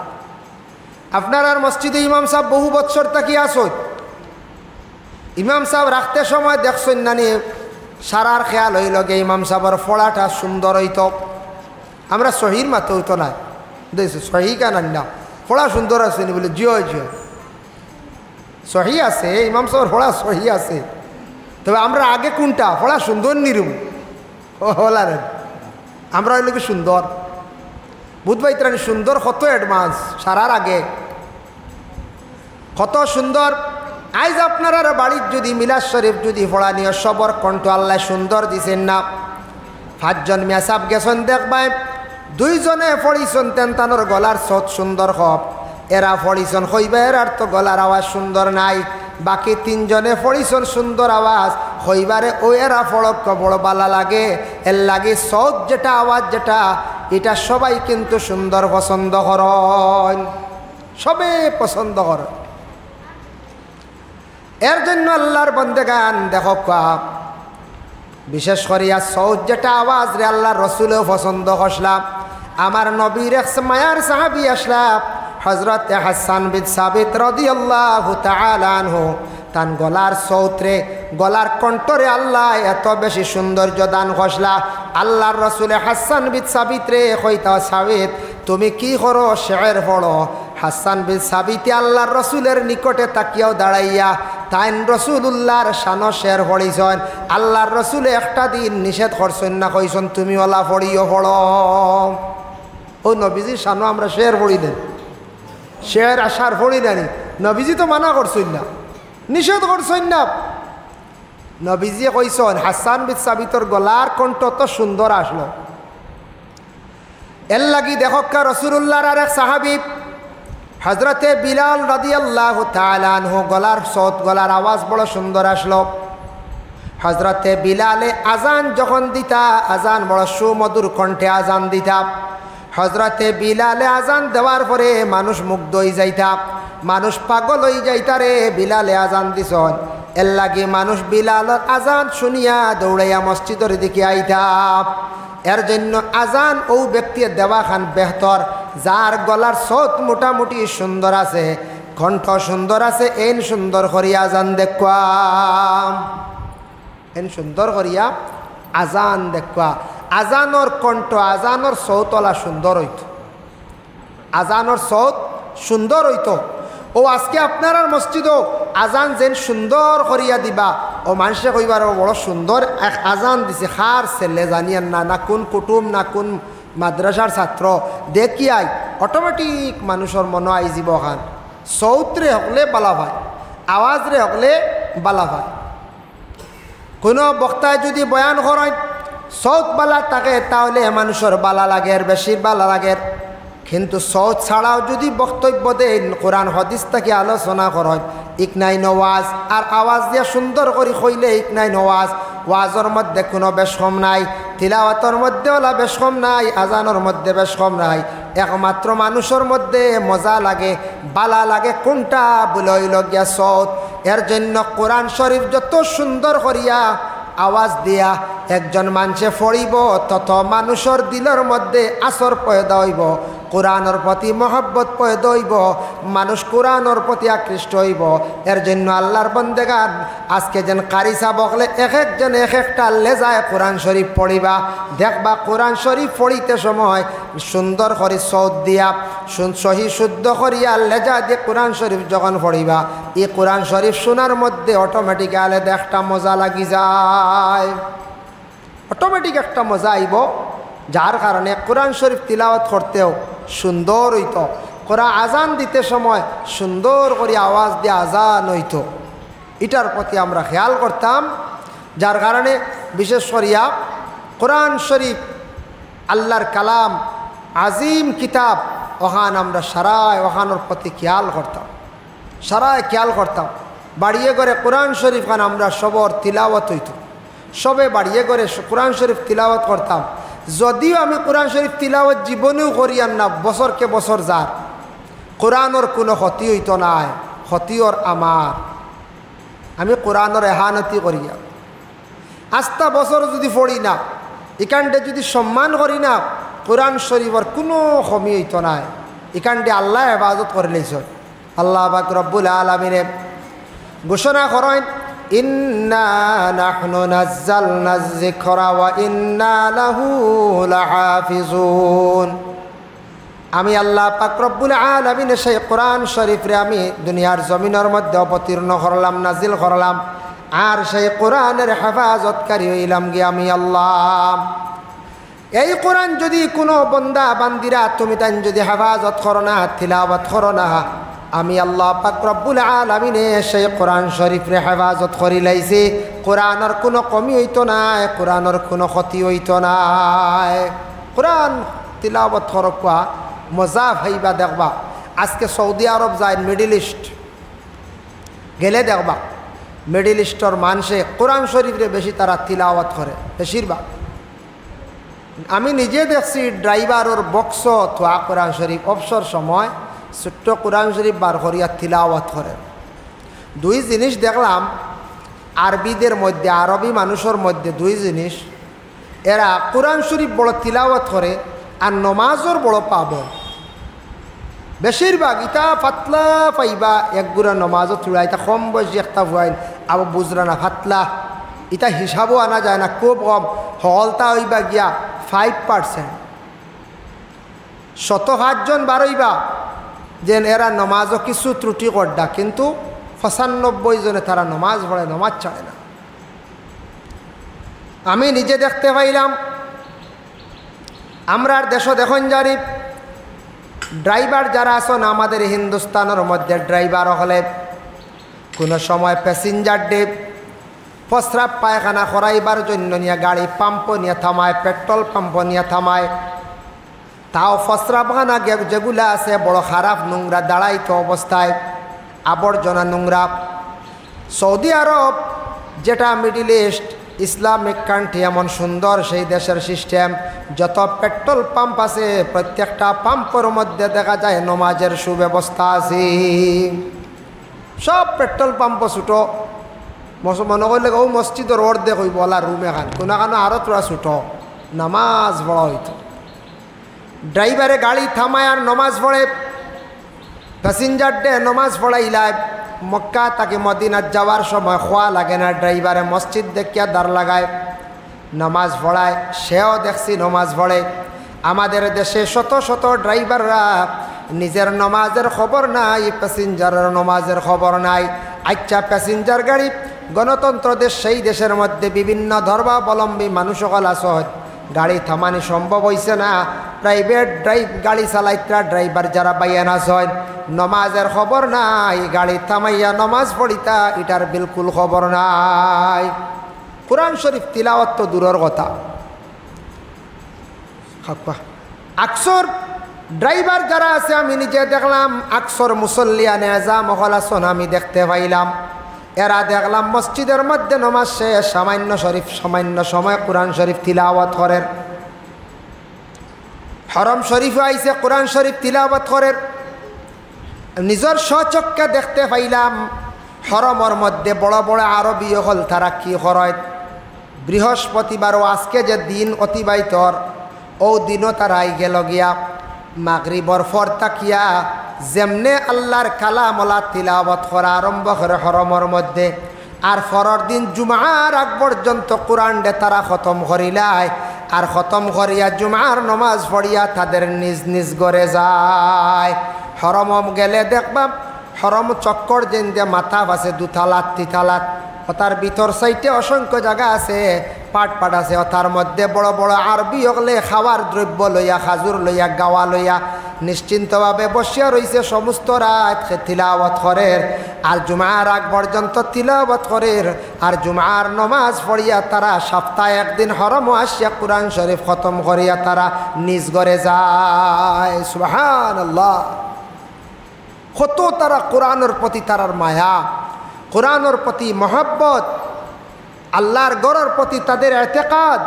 আপনার আর মসজিদে ইমাম সাহেব বহু বছর থাকি আসত, ইমাম সাহেব রাখতে সময় দেখছেন না নিয়ে সারার খেয়াল হইল গে ইমাম সাহেবের ফড়াটা সুন্দর হইত। আমরা সহির মাতে হইতো না দেখছি সহি কেন না ফড়া সুন্দর আছে নি বলে জিও জিও সহি আছে ইমাম সাহেবের ফড়া সহি আছে, তবে আমরা আগে কোনটা ফড়া সুন্দর নিরুম হলার আমরা হইল কি সুন্দর বুধবাই ত্রাণী সুন্দর কত অ্যাডভান্স সারার আগে কত সুন্দর। আইজ আপনার বাড়ির যদি মিলাদ শরীফ যদি পড়া নিয়ে সবর কণ্ঠ আল্লাহ সুন্দর দিছেন না, 5 জন মেসাব গেছেন দেখবাই 2 জনে পড়িছেন তেনতানোর গলার সৎ সুন্দর হব, এরা পড়িছেন হইবার আর তো গলার আওয়াজ সুন্দর নাই, বাকি 3 জনে পড়িছেন সুন্দর আওয়াজ হইবারে ও এরা ফড়ক বড় বালা লাগে। এর লাগে সৎ যেটা আওয়াজ যেটা এটা সবাই কিন্তু সুন্দর পছন্দ করেন, সবে পছন্দ করেন। এর জন্য আল্লাহর বন্দেগান দেখো বিশেষ করিয়া সৌদ যেটা আওয়াজ রে আল্লাহর রসুলেও পছন্দ করলাম। আমার নবীর এক মায়ার সাহাবী আসলাম হযরত হাসান বিন সাবিত রাদিয়াল্লাহু তাআলা আনহু, তান গলার সৌত্রে গলার কণ্ঠরে আল্লাহ এত বেশি সৌন্দর্য দান করলা। আল্লাহর রসুলে হাসান বিন সাবিত রে কইতা সাবিত তুমি কি করো শের পড়ো। হাসান বিন সাবিতে আল্লাহর রসুলের নিকটে তাকিয়াও দাঁড়াইয়া তাইন রসুল্লাহর শানো শের পড়িছেন। আল্লাহর রসুলে একটা দিন নিষেধ করছেন না, কইছেন তুমি ওলা পড়িও পড়ো। ও নবীজির শানো আমরা শের পড়ি দেন, শের আশার পড়ি নানি, নবীজি তো মানা করছেন না, নিষেধ করছেন না। নবীজি কইছেন হাসান বিন সাবিতর গলার কণ্ঠ তো সুন্দর আসলো। এর লাগি দেখকা রসুল্লাহর আর এক সাহাবী হজরতে বিলাল রাদিয়াল্লাহু তাআলা আনহু গলার সৎ গলার আওয়াজ বড় সুন্দর আসলো। হজরতে বিলালে আজান যখন দিতা আজান বড় সুমধুর কণ্ঠে আজান দিতা। হজরতে বিলালে আজান দেওয়ার পরে মানুষ মুগ্ধ হয়ে যাইতা, মানুষ পাগল হয়ে যাইতা রে বিলালে আজান দিছন। এর লাগে মানুষ বিলালের আজান শুনিয়া দৌড়াইয়া মসজিদের দিকে আইতা। এর জন্য আজান ও ব্যক্তির দেওয়া খান বেহতর যার গলার সৎ মোটামুটি সুন্দর আছে, কণ্ঠ সুন্দর আছে, এন সুন্দর করিয়া আজান দেখুয়া, এন সুন্দর করিয়া আজান দেখুয়া। আজানোর কণ্ঠ আজানোর সৌতলা সুন্দর হইত, আজানোর সৌত সুন্দর হইত। ও আজকে আপনার মসজিদও আজান যেন সুন্দর করিয়া দিবা ও মানুষে কইবার বড় সুন্দর এক আজান দিছে, খার ছেলে জানিয়ান না, না কোন কুটুম না কোন মাদ্রাসার ছাত্র দেখিয়াই অটোমেটিক মানুষের মনে আই যাব খান। সৌত্রে হকলে বালা ভাই, আওয়াজরে হকলে বালা ভাই। কোনো বক্তায় যদি বয়ান করেন সৌত বালা থাকে তাহলে মানুষের বালা লাগে, বেশির বালা লাগে। কিন্তু সৌত ছাড়াও যদি বক্তব্য দেন কোরআন হাদিস থেকে আলোচনা করেন ইকনাই নওয়াজ আর আওয়াজ দিয়া সুন্দর করে কইলে ইকনাই নওয়াজ। ওয়াজের মধ্যে কোনো বেশ কম নাই, তিলাওয়াতের মধ্যে ওলা বেশ কম নাই, আজানের মধ্যে বেশ কম নাই। একমাত্র মানুষের মধ্যে মজা লাগে বালা লাগে কোনটা বলইল গিয়া সৌত। এর জন্য কোরআন শরীফ যত সুন্দর করিয়া আওয়াজ দিয়া একজন মানুষে পড়িব তত মানুষের দিলের মধ্যে আসর পয়দা হইব, কোরআনের প্রতি মহব্বত পয়দা হইব, মানুষ কোরআনের প্রতি আকৃষ্ট হইব। এর জন্য আল্লাহর বন্দেগান আজকে যেন কারি সাবকলে এক একজন এক একটা লেজায় কোরআন শরীফ পড়িবা, দেখবা কোরআন শরীফ পড়িতে সময় সুন্দর করে সৌদ দিয়া সহি শুদ্ধ করিয়া লেজা দিয়ে কোরআন শরীফ যখন পড়িবা, এই কোরআন শরীফ শোনার মধ্যে অটোমেটিক্যালি একটা মজা লাগি যায়, অটোমেটিক একটা মজা আইব, যার কারণে কোরআন শরীফ তিলাওয়াত করতেও সুন্দর হইত। কোরআন আজান দিতে সময় সুন্দর করে আওয়াজ দিয়ে আজান হইত, এটার প্রতি আমরা খেয়াল করতাম। যার কারণে বিশেষ করিয়া কোরআন শরীফ আল্লাহর কালাম আজিম কিতাব, ওখান আমরা সারায় ওখানোর প্রতি খেয়াল করতাম, সারায় খেয়াল করতাম। বাড়িয়ে করে কোরআন শরীফ খান আমরা সবর তিলাওয়াত হইত, সবে বাড়িয়ে করে কোরআন শরীফ তিলাওয়াত করতাম। যদিও আমি কোরআন শরীফ তিলাওয়াত জীবনেও করিয়ান না, বছরকে বছর যার কোরআনের কোনো ক্ষতি হইত নাই, ক্ষতিওর আমার, আমি কোরআনের এহানতি করিয়া আস্তা বছর যদি পড়ি না, এখানটে যদি সম্মান করি না, কোরআন শরীফের কোনো কমি হইত নাই। এখানটে আল্লাহ ইবাদত করে লইছ। আল্লাহ পাক রব্বুল আলামিনে ঘোষণা করেন, ইন্না নাহনু নাজ্জালনা যিকরা ওয়া ইন্না লাহু লাহাফিজুন। আমি আল্লাহ পাক রব্বুল আলামিন সেই কোরআন শরীফরে আমি দুনিয়ার জমিনের মধ্যে অবতীর্ণ করলাম, নাজিল করলাম, আর সেই কোরআনের হেফাজতকারী হইলাম গিয়ে আমি আল্লাহ। এই কোরআন যদি কোনো বন্দা বান্দিরা তুমি তাই যদি হেফাজত করো না, তিলাওয়াত করো না, আমি আল্লাহ পাক রব্বুল আলামিনে সেই কোরআন শরীফরে হেফাজত করি লাইছি। কোরআনের কোনো কমি হইতো নাই, কোরআনের কোনো ক্ষতি হইতো নাই। কোরআন তিলাওয়াত করবা মজা ভাইবা দেখবা। আজকে সৌদি আরব যায়, মিডিল ইস্ট গেলে দেখবা মিডিল ইস্টর মানুষে কোরআন শরীফরে বেশি তারা তিলাওয়াত করে বেশিরভাগ। আমি নিজে দেখছি ড্রাইভারের বক্স থোয়া কোরআন শরীফ অবসর সময় ছোট্ট কোরআন শরীফ বার করিয়া তিলাওয়াত করে। দুই জিনিস দেখলাম আরবিদের মধ্যে, আরবি মানুষের মধ্যে দুই জিনিস, এরা কোরআন শরীফ বড় তিলাওয়াত করে আর নমাজর বড় পাবন। বেশিরভাগ ইটা ফাতলা পাইবা একগুড়া নমাজও চূড়া, এটা কম বয়সী একটা ভুয়াইন আবার বুঝরা না ফাতলা, এটা হিসাবও আনা যায় না, খুব কম হলতা হইবা গিয়া 5%। 107 জন বারইবা যেন এরা নমাজও কিছু ত্রুটি করডা, কিন্তু 95 জনে তারা নমাজ পড়ে, নমাজ ছাড়ে না। আমি নিজে দেখতে পাইলাম আমরার দেশ দেখুন জানি ড্রাইভার যারা আসন আমাদের হিন্দুস্তানের মধ্যে ড্রাইভার হলে কোনো সময় প্যাসেঞ্জার ডে প্রস্রাব পায়খানা করাইবার জন্য নিয়ে গাড়ি পাম্প নিয়ে থামায়, পেট্রোল পাম্প নিয়ে থামায়, তাও প্রস্রাবখানা যেগুলা আছে বড় খারাপ নোংরা দাঁড়াইতো অবস্থায়, আবর্জনা নোংরা। সৌদি আরব যেটা মিডিল ইস্ট ইসলামিক কান্ট্রি, এমন সুন্দর সেই দেশের সিস্টেম, যত পেট্রোল পাম্প আছে প্রত্যেকটা পাম্পের মধ্যে দেখা যায় নমাজের সুব্যবস্থা আছে। সব পেট্রোল পাম্প ছুটো, মনে করলে ও মসজিদের অর্ধেক হইব ওলা রুম এখান, কোনো আরও তোরা ছুটো, নামাজ বড় হইতো। ড্রাইভারে গাড়ি থামায় আর নমাজ পড়ে, প্যাসেঞ্জার ডে নমাজ পড়াইলায়। মক্কা তাকে মদিনাত যাওয়ার সময় খোয়া লাগে না, ড্রাইভারে মসজিদ দেখিয়া দাঁড় লাগায় নমাজ পড়ায়, সেও দেখছি নমাজ পড়ে। আমাদের দেশে শত শত ড্রাইভাররা নিজের নমাজের খবর নাই, প্যাসেঞ্জারের নমাজের খবর নাই। আচ্ছা, প্যাসেঞ্জার গাড়ি গণতন্ত্র দেশ, সেই দেশের মধ্যে বিভিন্ন ধর্মাবলম্বী মানুষ সকল আসত, গাড়ি থামানি সম্ভব হয়েছে না। প্রাইভেট গাড়ি চালাইতরা ড্রাইভার যারা বাইয়ান আসয়, নমাজের খবর নাই, গাড়ি থামাইয়া নমাজ পড়িতা এটার বিলকুল খবর নাই। কোরআন শরীফ তিলাওয়াত তো দূরের কথা। আকসর ড্রাইভার যারা আছে আমি নিজে দেখলাম, আকসর মুসল্লিয়া নেজাম হল আসন আমি দেখতে পাইলাম। এরা দেখলাম মসজিদের মধ্যে নমাজ শেষ সামান্য শরীফ সামান্য সময় কোরআন শরীফ তিলাওয়াত করেন। হরম শরীফে আইসে কোরআন শরীফ তিলাওয়াত করেন। নিজের স্বচক্ষে দেখতে পাইলাম হরমর মধ্যে বড় বড় আরবী হল তারা কি করে বৃহস্পতিবারও আজকে যে দিন অতিবাহিতর ও দিনও তারাই গেল গিয়া মাগরিবর ফর তাকিয়া যেমনে আল্লাহর কালামলা তিলাওয়াত করা আরম্ভ করে হরমর মধ্যে আর ফরর দিন জুমার আগ পর্যন্ত কোরআন ডে তারা খতম করিলায় আর খতম করিয়া জুমার নমাজ পড়িয়া তাদের নিজ নিজ ঘরে যায়। হরমম গেলে দেখবা হরম চক্কর যেন দিয়ে মাথা আছে দুতালাত তিতালাত তার ভিতর সাইটে অসংখ্য জায়গা আছে পাট পাট আছে তার মধ্যে বড় বড় আরবি হলে খাওয়ার দ্রব্য লইয়া খাজুর লইয়া গাওয়া লইয়া নিশ্চিন্তভাবে বসিয়া রয়েছে সমস্ত রাত তিলাওয়াত করের আর জুমার আগ পর্যন্ত তিলাওয়াত করের আর জুমার নমাজ পড়িয়া তারা সপ্তাহে একদিন হরম আসিয়া কুরআন শরীফ খতম করিয়া তারা নিজ ঘরে যায়। সুবহানাল্লাহ। কত তারা কোরআনের প্রতি তারার মায়া, কোরআনের প্রতি মহব্বত, আল্লাহর গড়ের প্রতি তাদের এতেকাদ।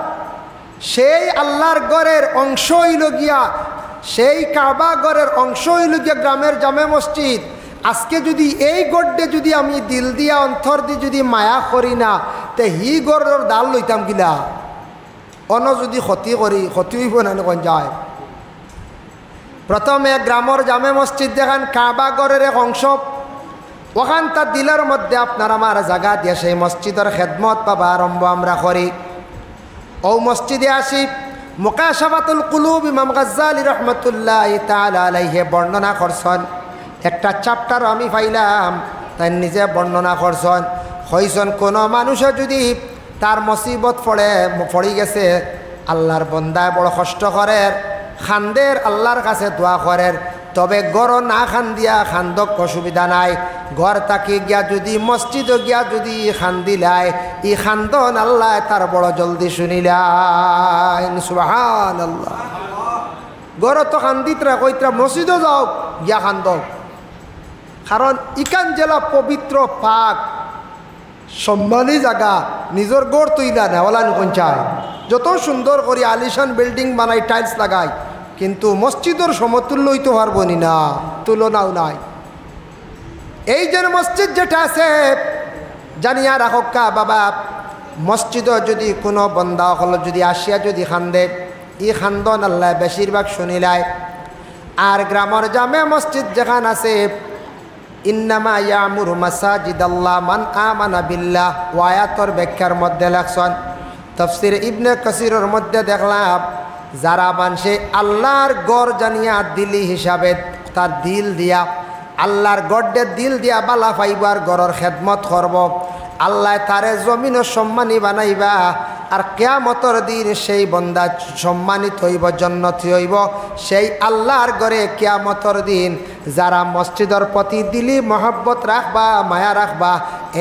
সেই আল্লাহর গড়ের অংশ হইল গিয়া, সেই কাবা গড়ের অংশ হইল গিয়া গ্রামের জামে মসজিদ। আজকে যদি এই গড়ে যদি আমি দিল দিয়া অন্তর দিয়ে যদি মায়া করি না তে হি গড়ের ডাল লইতাম গিলা অন যদি ক্ষতি করি ক্ষতি হইব না কোন যায়। প্রথমে গ্রামের জামে মসজিদ দেখান কাবা গড়ের এক অংশ, ওখান তার দিলের মধ্যে আপনার আমার জায়গা দিয়ে সেই মসজিদের খেদমত পাবা আরম্ভ আমরা করি। ও মসজিদে আসি মুকাশাফাতুল কুলুব ইমাম গাজ্জালী রহমতুল্লাহ তাআলা আলাইহি বর্ণনা করছেন। একটা চ্যাপ্টার আমি পাইলাম তাই নিজে বর্ণনা করছেন। হইছেন কোনো মানুষে যদি তার মুসিবত পড়ে গেছে আল্লাহর বন্দায় বড় কষ্ট করে খান্দের আল্লাহর কাছে দোয়া করেন, তবে গড় না খান্দিয়া খান্দক অসুবিধা নাই, ঘর তাকে গিয়া যদি মসজিদে গিয়া যদি খান্দিলায় ই খান্দন আল্লাহ তার বড় জলদি শুনিলাই। সুবহানাল্লাহ। গড় তো খান্দিতরা কইতরা মসজিদও যাও গিয়া খান্দক, কারণ ইকান জেলা পবিত্র পাক সম্মানী জায়গা। নিজের গড় তুইলা না ওলা কোন চায় যত সুন্দর করে আলিশান বিল্ডিং বানাই টাইলস লাগাই, কিন্তু মসজিদের সমতুল্য হইতে পারবো না, তুলনাও নাই। এই যে মসজিদ যেটা আছে জানিয়া রাখা বাবা, মসজিদও যদি কোনো বন্দা হল যদি আসিয়া যদি খান্দে ই খান্দন আল্লাহ বেশিরভাগ শুনিলায়। আর গ্রামের জামে মসজিদ যেখান আছে ইন্নামা ইয়ামুরু মাসাজিদাল্লাহ মান আমানা বিল্লাহ ওয়ায়াতর ব্যাখ্যার মধ্যে লেখছেন। তাফসীর ইবনে কাসিরের মধ্যে দেখলাম যারা মানুষে আল্লাহর গড় জানিয়া দিলি হিসাবে তার দিল দিয়া আল্লাহর গড়ে দিল দিয়া বালা পাইবার গড়ের খেদমত করব, আল্লাহ তারে জমিনও সম্মানী বানাইবা আর কিয়ামতের দিন সেই বন্দা সম্মানিত হইব, জান্নাতি হইব। সেই আল্লাহর ঘরে কিয়ামতের দিন যারা মসজিদের প্রতি দিলি মহব্বত রাখবা মায়া রাখবা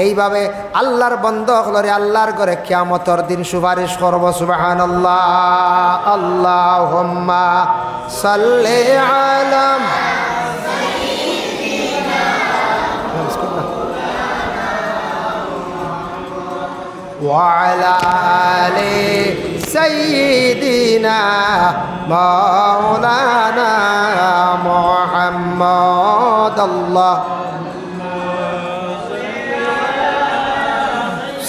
এইভাবে আল্লাহর বন্দারে আল্লাহর ঘরে কিয়ামতের দিন সুপারিশ করব। সুবহানাল্লাহ। আল্লাহুম্মা সাল্লি আলা وعلى آل سيدنا مولانا محمد الله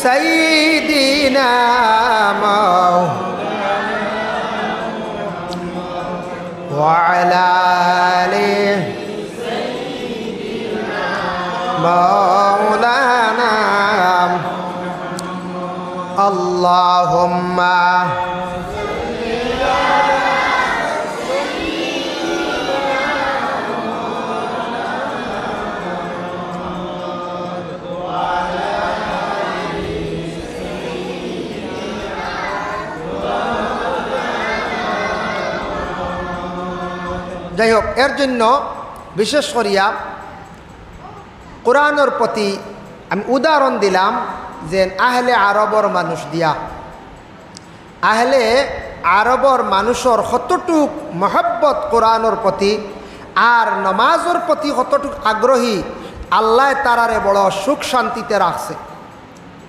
سيدنا وعلى آل مولانا اللهم যাই হোক, এর জন্য বিশেষ করিয়া কোরআনের প্রতি আমি উদাহরণ দিলাম যে আহলে আরবর মানুষ দিয়া আহলে আরবর মানুষের কতটুক মহব্বত কোরআনের প্রতি আর নমাজের প্রতি কতটুক আগ্রহী আল্লাহ তারারে বড় সুখ শান্তিতে রাখছে,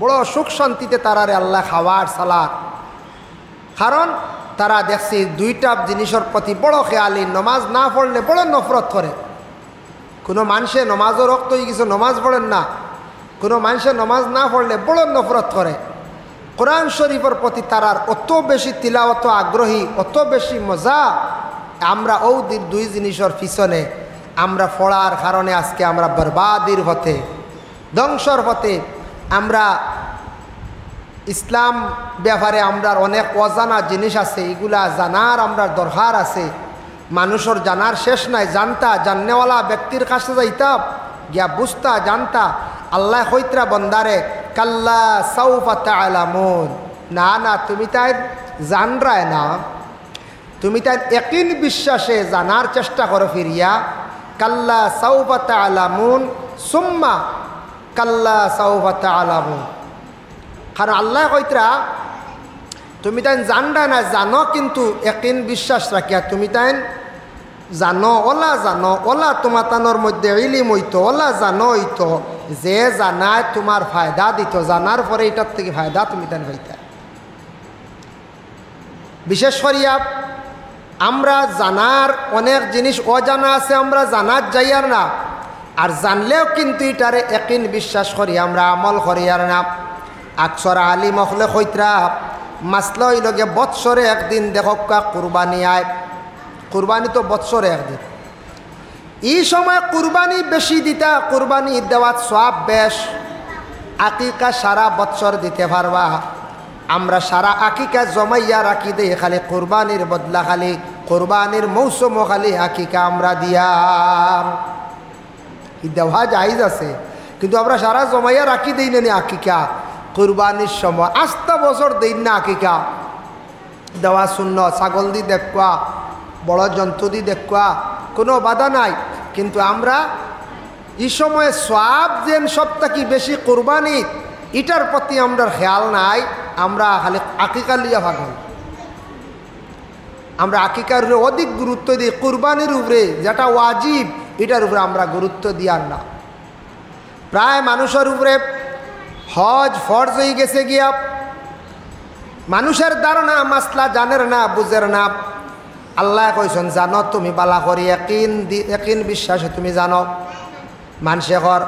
বড় সুখ শান্তিতে তারারে আল্লাহ খাওয়ার সালার। কারণ তারা দেখছি দুইটা জিনিসের প্রতি বড় খেয়ালি, নমাজ না পড়লে বড় নফরত করে। কোনো মানুষে নমাজও রক্ত হয়ে গেছে নমাজ পড়েন না, কোনো মানুষের নমাজ না পড়লে বড় নফরত করে। কোরআন শরীফের প্রতি তারার অত বেশি তিলাওয়াত আগ্রহী, অত বেশি মজা। আমরা দুই জিনিসের পিছনে আমরা পড়ার কারণে আজকে আমরা বরবাদির পথে, ধ্বংসর পথে। আমরা ইসলাম ব্যাপারে আমরা অনেক অজানা জিনিস আছে, এগুলা জানার আমরা দরকার আছে। মানুষের জানার শেষ নাই। জাননেওয়ালা ব্যক্তির কাছে যাইতাম, গিয়া বুঝতা, জানতা। আল্লাহ কইতরা বন্দারে, কাল্লা সাউফা তা'লামুন, না না তুমি তাই জানরায় না, তুমি তাই ইয়াকিন বিশ্বাসে জানার চেষ্টা করো ফিরিয়া। কাল্লা সাউফা তা'লামুন সুম্মা কাল্লা সাউফা তা'লামুন। কারণ আল্লাহ কইতরা তুমি তাই জানরা না, জানো কিন্তু ইয়াকিন বিশ্বাস রাখিয়া তুমি তাই জানো, ওলা তোমার তানোর মধ্যে ইলিম হইতো, ওলা জানো হইতো যে জানায় তোমার ফায়দা দিত, জানার পরে এটার থেকে ফায়দা তুমি তাই হইতা। বিশেষ করিয়া আমরা জানার অনেক জিনিস অজানা আছে, আমরা জানার যাইয়ার না, আর জানলেও কিন্তু এটারে ইয়াকিন বিশ্বাস করি আমরা আমল করি আর না। আকসর আলিম হলে কইতরা মাসলা হইল গে বৎসরে একদিন দেখক কুরবানি আয়, কুরবানি তো বৎসরে একদিন। এই সময় কুরবানি বেশি দিতা, কুরবানি দেওয়ার সওয়াব বেশ। আকিকা সারা বৎসর দিতে পারবা, আমরা সারা আকিকা জমাইয়া রাখি দেই, খালি কুরবানির বদলা, খালি কুরবানির মৌসুম খালি আকিকা আমরা দিয়াম। দেওয়া জায়েজ আছে, কিন্তু আমরা সারা জমাইয়া রাখি দেই না আকিকা কুরবানির সময়। আস্তা বছর দেই না আকিকা দেওয়া শূন্য। ছাগল দি দেখবা, বড় জন্তু দি দেখবা, কোনো বাধা নাই, কিন্তু আমরা এই সময়ে সওয়াব যেন সবথেকে বেশি কুরবানি, এটার প্রতি আমরা খেয়াল নাই। আমরা খালি আকিকা লিয়া ভাগল, আমরা আকিকার উপরে অধিক গুরুত্ব দিই, কুরবানির উপরে যেটা ওয়াজিব এটার উপরে আমরা গুরুত্ব দিয়ার না। প্রায় মানুষের উপরে হজ ফরজ হয়ে গেছে গিয়া, মানুষের ধারণা মাসলা জানের না, বুঝের না। আল্লাহ কইছেন জানো তুমি বালা করি, ইয়াকিন বিশ্বাসে তুমি জানো। মানুষে ঘর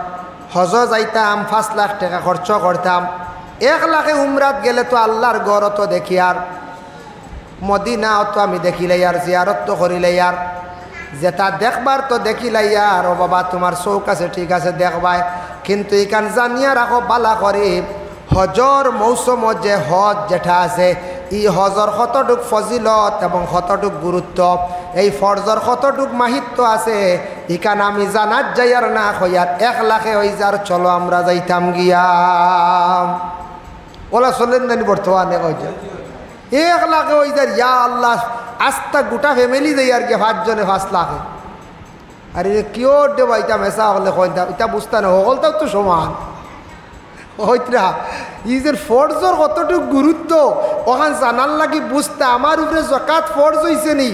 হজ যাইতাম, 5 লাখ টাকা খরচ করতাম, 1 লাখে উমরাত গেলে তো আল্লাহর গড় তো দেখি, আর মদিনা তো আমি দেখিলাই, আর জিয়ারত তো করিলাই, আর যেটা দেখবার তো দেখিলাই। আর ও বাবা তোমার চৌক আছে, ঠিক আছে দেখবাই, কিন্তু এখান জানিয়া রাখো বালা করে হজর মৌসুম যে হজ যেটা আছে, এই হজর কতটুক ফজিলত এবং কতটুক গুরুত্ব, এই ফরজর কতটুক মাহিত্য আছে, এখানে আমি জানার যাইয়ার না হইয়ার 1 লাখে হই যার চলো আমরা যাইতাম গিয়া। ওলা চলেন জানি বর্তমানে ওই যে 1 লাখে ওই যার, ইয়া আল্লাহ আস্তা গোটা ফ্যামিলি যাই আর কি 5 জনে 5 লাখে। আর কিয় দেবা এটা মেসা হলে কইতা এটা বুঝতে না, হলটাও তো সমান হইতরা। ইজের ফরজর কতটুকু গুরুত্ব ওখান জানার লাগি বুঝতে। আমার উপরে জাকাত ফরজ হয়েছে নি,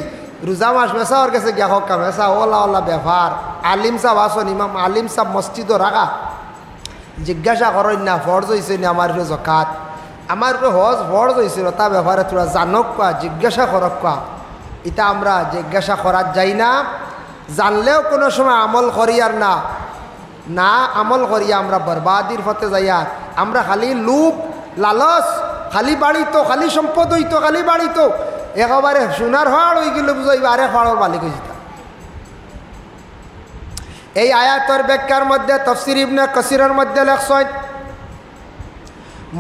রোজা মাস মেসা ওর কাছে গিয়া হকা মেসা ওলা ওলা ব্যাপার। আলিম সাহেব আসন, ইমাম আলিম সাহেব মসজিদও রাখা, জিজ্ঞাসা করেন না ফরজ হয়েছে নি আমার উপরে জাকাত, আমার উপরে হজ ফরজ হয়েছিল, তা ব্যাপারে তোরা জানক কোয়া, জিজ্ঞাসা করক কোয়া। এটা আমরা জিজ্ঞাসা করার যাই না, জানলেও কোনো সময় আমল করি আর না, না আমল করিয়া আমরা বরবাদির পথে যাইয়া। আমরা খালি লুপ লালস, খালি বাড়িতো, খালি সম্পদ হইতো, খালি বাড়িতো, একেবারে সোনার হাড় হয়ে গেলে বুঝাইবা আরে হাড়র মালিক হয়েছে। এই আয়াতের ব্যাখ্যার মধ্যে তাফসীর ইবনে কাসিরের মধ্যে লেখছেন,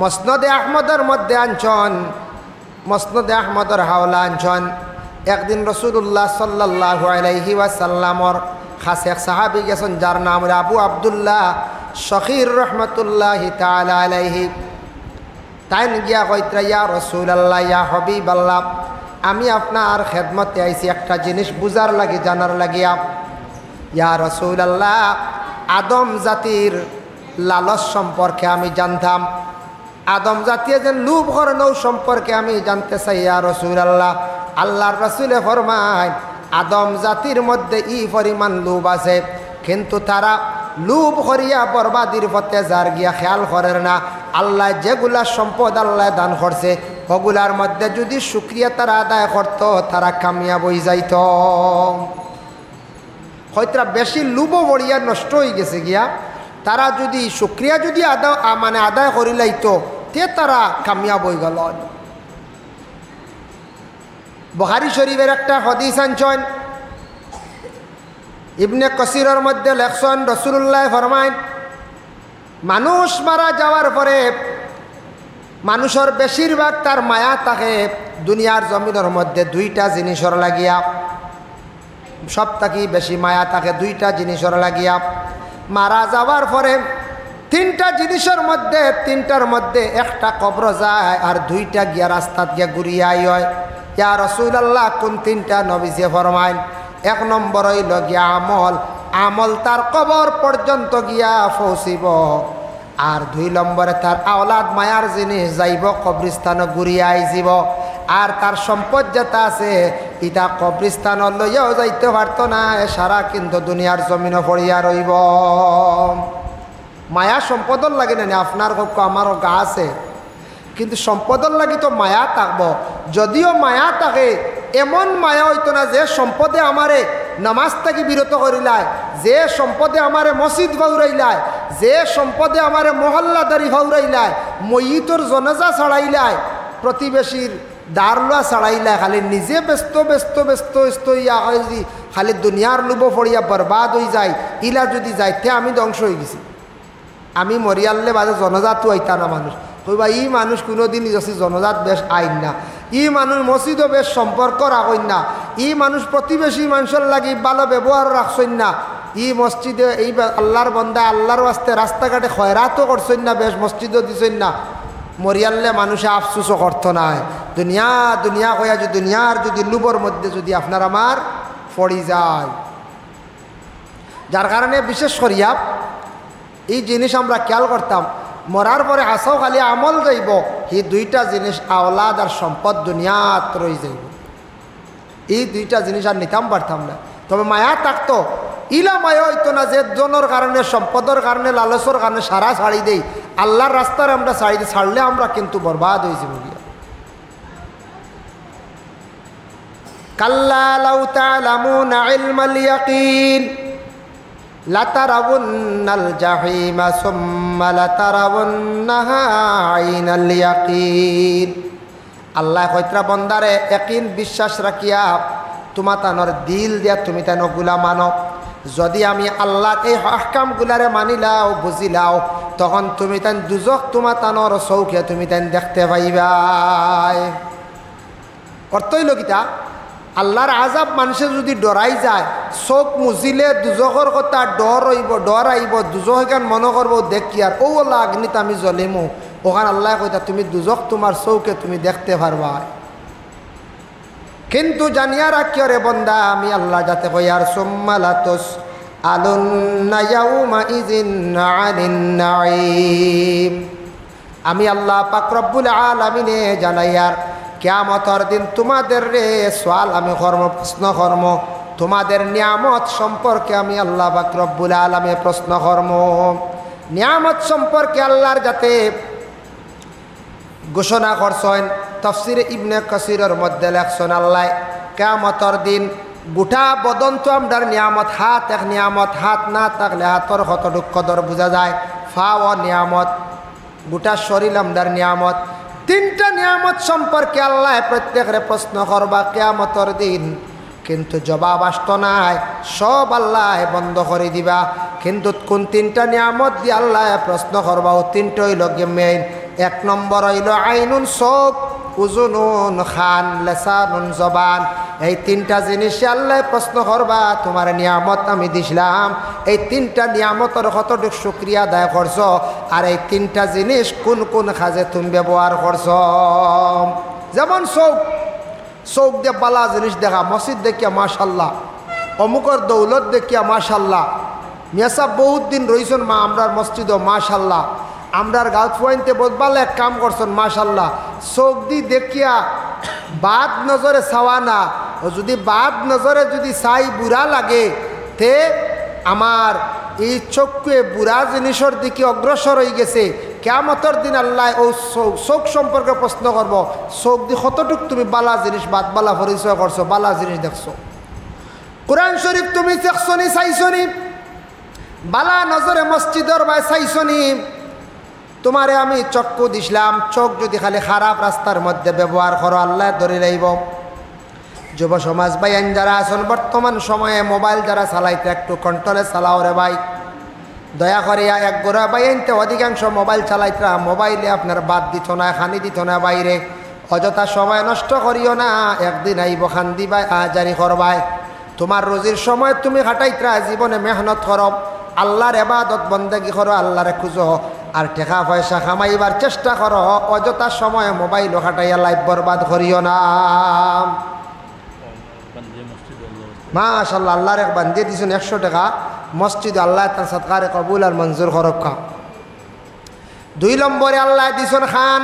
মুসনাদে আহমদের মধ্যে আনছেন, মুসনাদে আহমদের হাওলা আনছেন। একদিন রাসূলুল্লাহ সাল্লাল্লাহু আলাইহি ওয়াসাল্লামর খাসে এক সাহাবী গেছেন যার নাম আবু আব্দুল্লাহ শখীর রহমতুল্লাহি তাআলা আলাইহি। তাই গিয়া কইতরা ইয়া রাসূলুল্লাহ ইয়া হাবিবাল্লাহ, আমি আপনার খেদমতে আইছি একটা জিনিস বুঝার লাগি, জানার লাগিয়া। ইয়া রাসূলুল্লাহ, আদম জাতির লালস সম্পর্কে আমি জানতাম, আদম জাতীয় যে লোভ করেনও সম্পর্কে আমি জানতে চাই ইয়া রাসূলুল্লাহ। আল্লাহর রাসূলে ফরমায় আদম জাতির মধ্যে ই পরিমাণ লোভ আছে, কিন্তু তারা লোভ করিয়া বরবাদির পথে যার গিয়া খেয়াল করেন না। আল্লাহ যেগুলা সম্পদ আল্লাহ দান করছে ওগুলার মধ্যে যদি শুকরিয়া তারা আদায় করত, তারা কামিয়াব হয়ে যাইত। হয়তো বেশি লোভ বড়িয়া নষ্ট হয়ে গেছে গিয়া, তারা যদি শুকরিয়া যদি আদায় করিলাইতো তে তারা কামিয়াব হয়ে গেল। বুখারী শরীফের একটা হাদিস আনছেন, ইবনে কাসিরের মধ্যে লেখছেন রাসূলুল্লাহ ফরমায়, মানুষ মারা যাওয়ার পরে মানুষের বেশিরভাগ তার মায়া থাকে দুনিয়ার জমিনের মধ্যে দুইটা জিনিসের লাগিয়া, সব থাকি বেশি মায়া থাকে দুইটা জিনিসের লাগিয়া। মারা যাওয়ার পরে তিনটা জিনিসের মধ্যে তিনটার মধ্যে একটা কবর যায় আর দুইটা গিয়া রাস্তাত গিয়া ঘুরিয়াই হয়। ইয়া রাসূলুল্লাহ কোন তিনটা? নবীজি ফরমায়, এক নম্বর হইল গিয়া আমল, আমল তার কবর পর্যন্ত গিয়া পৌঁছিব। আর দুই নম্বরে তার আওলাদ মায়ার জিনিস যাইব কবরস্থানে ঘুরিয়া আইজিব। আর তার সম্পদ যেটা আছে ইটা কবরস্থান লইয়াও যাইতে পারতো না, সারা কিন্তু দুনিয়ার জমিনে পড়িয়া রইব। মায়া সম্পদর লাগে না, আপনার আমারও গা আছে, কিন্তু সম্পদর লাগি তো মায়া থাকবো। যদিও মায়া থাকে, এমন মায়া হইতো না যে সম্পদে আমারে নামাজ থেকে বিরত করিলায়, যে সম্পদে আমারে মসজিদ ফাউরাইলায়, যে সম্পদে আমারে মহল্লাদারি ফাউরাইলায়, ময়িতর জনাজা ছাড়াইলায়, প্রতিবেশীর দারলা ছাড়াইলায়, খালি নিজে ব্যস্ত ব্যস্ত ব্যস্ত ব্যস্ত ইয়া যদি খালি দুনিয়ার লুব পড়িয়া বরবাদ হয়ে যায়, ইলা যদি যাইতে আমি ধ্বংস হয়ে গেছি। আমি মরিয়ালে বাজে জনজাতও আইতা না মানুষ কইবা ই মানুষ কোনোদিন যাচ্ছি জনজাত বেশ আইন না, ই মানুষ মসজিদও বেশ সম্পর্ক রাখইন না, ই মানুষ প্রতিবেশী মানুষের লাগি ভালো ব্যবহার রাখছেন না, ই মসজিদে এই আল্লাহর বন্দা আল্লাহর ওয়াস্তে রাস্তাঘাটে খয়রাতও করছেন না, বেশ মসজিদও দিছেন না। মরিয়ালে মানুষে আফসুসও করত নাই। দুনিয়া দুনিয়া কয়া যদি দুনিয়ার যদি লুবর মধ্যে যদি আপনার আমার পড়ি যায়, যার কারণে বিশেষ করিয়া এই জিনিস আমরা খেয়াল করতাম, মরার পরে আসাও খালি আমল যাইব, এই দুইটা জিনিস আওলাদ আর সম্পদ দুনিয়াত রয়ে যাইব। এই দুইটা জিনিস আর নিতাম পারতাম না। তবে মায়া থাকতো, ইলা মায়া হইতো না যে জনের কারণে সম্পদের কারণে লালসর কারণে সারা ছাড়ি দেই, আল্লাহর রাস্তার আমরা ছাড়লে আমরা কিন্তু বরবাদ হয়ে যাব। কাল্লা লাউ তা'লামুনা ইলমাল ইয়াকিন লাতারাউন্নাল জাহিমা সুম্মা লাতারাউন্নাহা আইনাল ইয়াকিন। আল্লাহ কইত্রা বন্দারে ইয়াকিন বিশ্বাস রাখিয়া তোমা তানোর দিল দিয়া তুমি তানো গুলা মানো। যদি আমি আল্লাহ এই আহকামগুলারে মানিলাও বুঝিলাও, তখন তুমি তান দুজক তোমা তানোর চৌকে তুমি তান দেখতে পাইবাই। অর্থ হইল কিতা, আল্লাহর আজাব মানুষের যদি ডরাই যায়, চোখ মুজিলে দুজকর কথা ডর হইব, ডর আইব, দুজক এখান মনে করবো দেখি আর ও আল্লাহ আগ্নিত আমি জ্বলিমু, ওখান আল্লাহ কইতা তুমি দুজক তোমার চৌকে তুমি দেখতে পারবা। কিন্তু জানিয়া রাখিও রে বন্দা, আমি আল্লাহ যাতে কইয়ার সুম্মা লাতুসআলুন্না ইয়াউমা ইযিন আনিন নাঈম। আমি আল্লাহ পাক রব্বুল আলামিনে জানাইয়ার কিয়ামতের দিন তোমাদের রে সওয়াল আমি কর্ম, প্রশ্ন কর্ম, তোমাদের নিয়ামত সম্পর্কে আমি আল্লাহ পাক রব্বুল আলামিনে প্রশ্ন কর্ম। নিয়ামত সম্পর্কে আল্লাহর যাতে ঘোষণা করছেন, তাফসিরে ইবনে কাসিরের মধ্যে লেখছেন আল্লাহ কিয়ামতের দিন গোটা বদন তো আমরার নিয়ামত, হাত এক নিয়ামত, হাত না থাকলে হাতর কতটুক কদর বোঝা যায়, ফা ও নিয়ামত, গোটা শরীর আমরার নিয়ামত। তিনটা নিয়ামত সম্পর্কে আল্লাহ প্রত্যেকের প্রশ্ন করবা কিয়ামতের দিন, কিন্তু জবাব আসতো নাই, সব আল্লাহ বন্ধ করে দিবা। কিন্তু কোন তিনটা নিয়ামত দিয়ে আল্লাহ প্রশ্ন করবা, ও তিনটা হইল মেইন। এক নম্বর হইল আইনুন চোখ, উজুনুন খান, লেসানুন জবান। এই তিনটা জিনিসে আল্লাহ প্রশ্ন করবা, তোমার নিয়ামত আমি দিছিলাম, এই তিনটা নিয়ামতের কতটুক শুকরিয়া আদায় করছ, আর এই তিনটা জিনিস কোন কোন কাজে তুমি ব্যবহার করছ। যেমন চোখ, চোখ দিয়ে বালা জিনিস দেখা, মসজিদ দেখিয়া মাশাল্লাহ, অমুকর দৌলত দেখিয়া মাশাল্লাহ, মিয়াসা বহুত দিন রইছেন মা আমরার মসজিদও মাশাল্লাহ, আমরার গাছ পয়েন্টে বদবালে এক কাম করছেন মাশাল্লাহ। চোখ দি দেখিয়া বাদ নজরে চাওয়া না, যদি বাদ নজরে যদি চাই বুড়া লাগে, তে আমার এই চোখকে বুড়া জিনিসের দিকে অগ্রসর হয়ে গেছে। কিয়ামতের দিন আল্লাহ ও চোখ সম্পর্কে প্রশ্ন করব, চোখ দি কতটুক তুমি বালা জিনিস বাদ বালা পরিচয় করছো, বালা জিনিস দেখছো। কোরআন শরীফ তুমি দেখছো নি, চাইছো নি? বালা নজরে মসজিদের বাই চাইছো নি? তোমারে আমি চক্ষু দিছিলাম, চোখ যদি খালি খারাপ রাস্তার মধ্যে ব্যবহার করো আল্লাহ ধরে লইব। যুব সমাজ ভাই যারা আছেন বর্তমান সময়ে মোবাইল যারা চালাইতে একটু কন্ট্রোলে চালাও রে ভাই, দয়া করিয়া এক গোড়া বাইনতে অধিকাংশ মোবাইল চালাইতরা মোবাইলে আপনার বাদ দিত না, খানি দিত না বাইরে, অযথা সময় নষ্ট করিও না। একদিন আইব খান দিবাই জারি করবাই, তোমার রোজির সময় তুমি খাটাইতরা, জীবনে মেহনত করো, আল্লাহর ইবাদত বন্দেগী করো, আল্লাহরে খুঁজো, আর টাকা পয়সা কামাইবার চেষ্টা করো। অযথা সময় মোবাইল খাটাইয়া লাইফ বরবাদ করিও না। মাশাআল্লাহ, আল্লাহর এক বান্দিয়ে দিছেন 100 টাকা মসজিদ, আল্লাহ তার সদকারে কবুল আর মঞ্জুর করক্কা। 2 নম্বরে আল্লাহ দিছেন খান,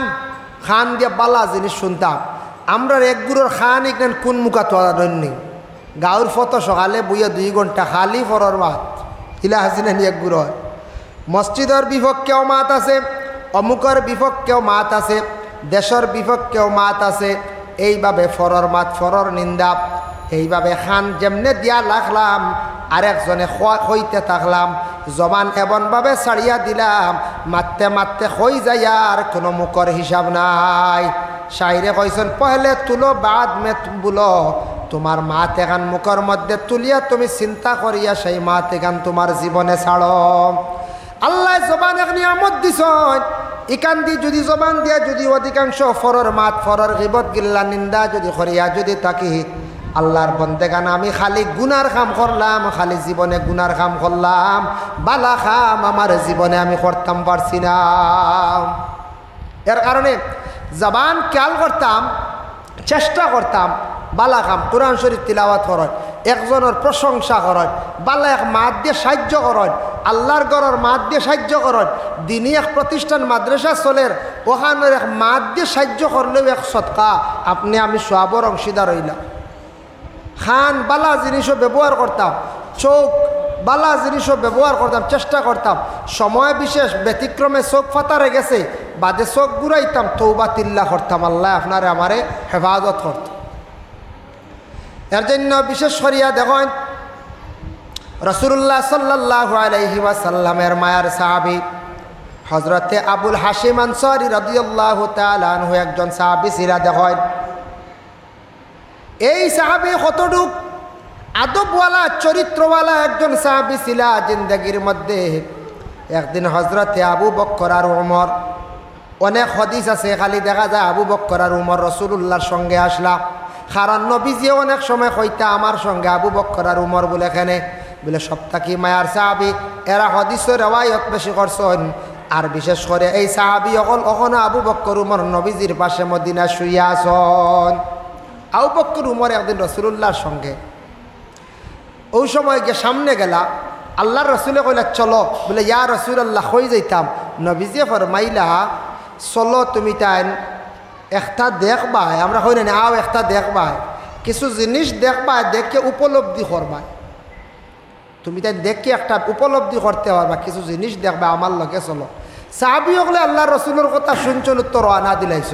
খান দিয়ে বালা জিনিস শুনতাম আমরা এক গুরুর খান এখানে কোন মুখা তোলা ধরনি গাঁর ফটো সকালে বইয়া 2 ঘন্টা খালি ফরর মাত ইলা হাসিনা নি এক গুরু মসজিদের বিপক্ষেও মাত আছে, অমুকের বিপক্ষেও মাত আছে, দেশের বিপক্ষেও মাত আছে। এইভাবে ফরর মাত, ফরর নিন্দা, এইভাবে খান যেমনে দিয়া রাখলাম আরেকজনে হইতে থাকলাম, জবান এমনভাবে ছাড়িয়া দিলাম মারতে মারতে হই যায় আর কোনো মুখর হিসাব নাই। শাইরে কইছেন পহলে তুলো বাদ মে বুলো, তোমার মাত এখান মুখর মধ্যে তুলিয়া তুমি চিন্তা করিয়া সেই মাত এখান তোমার জীবনে ছাড়ো। আল্লাহ জবান এক নিয়ামত দিছেন, ইকান দি যদি জবান দিয়া যদি অধিকাংশ ফরর মাত ফরর গিবত গিল্লা নিন্দা যদি করিয়া যদি তাকি আল্লাহর বন্দেগান আমি খালি গুনার কাম করলাম, খালি জীবনে গুনার কাম করলাম, বালা কাম আমার জীবনে আমি করতাম পারছি না। এর কারণে জবান খেয়াল করতাম, চেষ্টা করতাম বালা কাম, কোরআন শরীফ তিলাওয়াত করেন, একজনের প্রশংসা করেন, বালা এক মাত দিয়ে সাহায্য করেন, আল্লাহর ঘরের মাত দিয়ে সাহায্য করেন, দিনী এক প্রতিষ্ঠান মাদ্রাসা চলের ওখানের এক মাত দিয়ে সাহায্য করলেও এক সৎকা, আপনি আমি সওয়াবের অংশীদার হইলাম। খান বালা জিনিসও ব্যবহার করতাম, চোখ বালা জিনিসও ব্যবহার করতাম, চেষ্টা করতাম। সময় বিশেষ ব্যতিক্রমে চোখ ফাতারে গেছে, বাদে চোখ ঘুরাইতাম, তৌবা তিল্লা করতাম, আল্লাহ আপনারে আমারে হেফাজত করত। এর জন্য বিশেষ করিয়া দেখেন রাসূলুল্লাহ সাল্লাল্লাহু আলাইহি ওয়াসাল্লামের মায়ার সাহাবী হযরতে আবুল হাশিম আনসারী রাদিয়াল্লাহু তাআলা আনহু একজন সাহাবী ছিলেন। দেখেন এই সাহাবী কতটুক আদবওয়ালা চরিত্রওয়ালা একজন সাহাবী ছিল জিন্দেগির মধ্যে। একদিন হযরতে আবু বকর আর ওমর, অনেক হাদিস আছে খালি দেখা যায় আবু বকর আর ওমর রাসূলুল্লাহর সঙ্গে আসলা, কারণ নবীজি অনেক সময় কইতা আমার সঙ্গে আবু বকর আর ওমর বলে এখানে বলে সপ্তাহে মায়ার সাহাবী, এরা হাদিসের রিওয়ায়াত বেশি করছেন। আর বিশেষ করে এই সাহাবী ওখানে আবু বকর ওমর নবীজির পাশে মদিনা শুইয়া আছেন। আবু বকর ওমর একদিন রাসূলুল্লাহর সঙ্গে ওই সময় গিয়ে সামনে গেলা, আল্লাহর রাসূলে কইলা চলো, বলে ইয়া রাসূলুল্লাহ কই যাইতাম? নবীজি ফরমাইলা চলো তুমি তাই একটা দেখবাই, আমরা কই না আও একটা দেখবাই, কিছু জিনিস দেখবা, দেখে উপলব্ধি করবা, তুমি তাই দেখে একটা উপলব্ধি করতে পারবা, কিছু জিনিস দেখবা, আমার লগে চলো। সাহাবী হলে আল্লাহ রসুলের কথা শুনছেন, উত্তর রওনা দিলাইছ।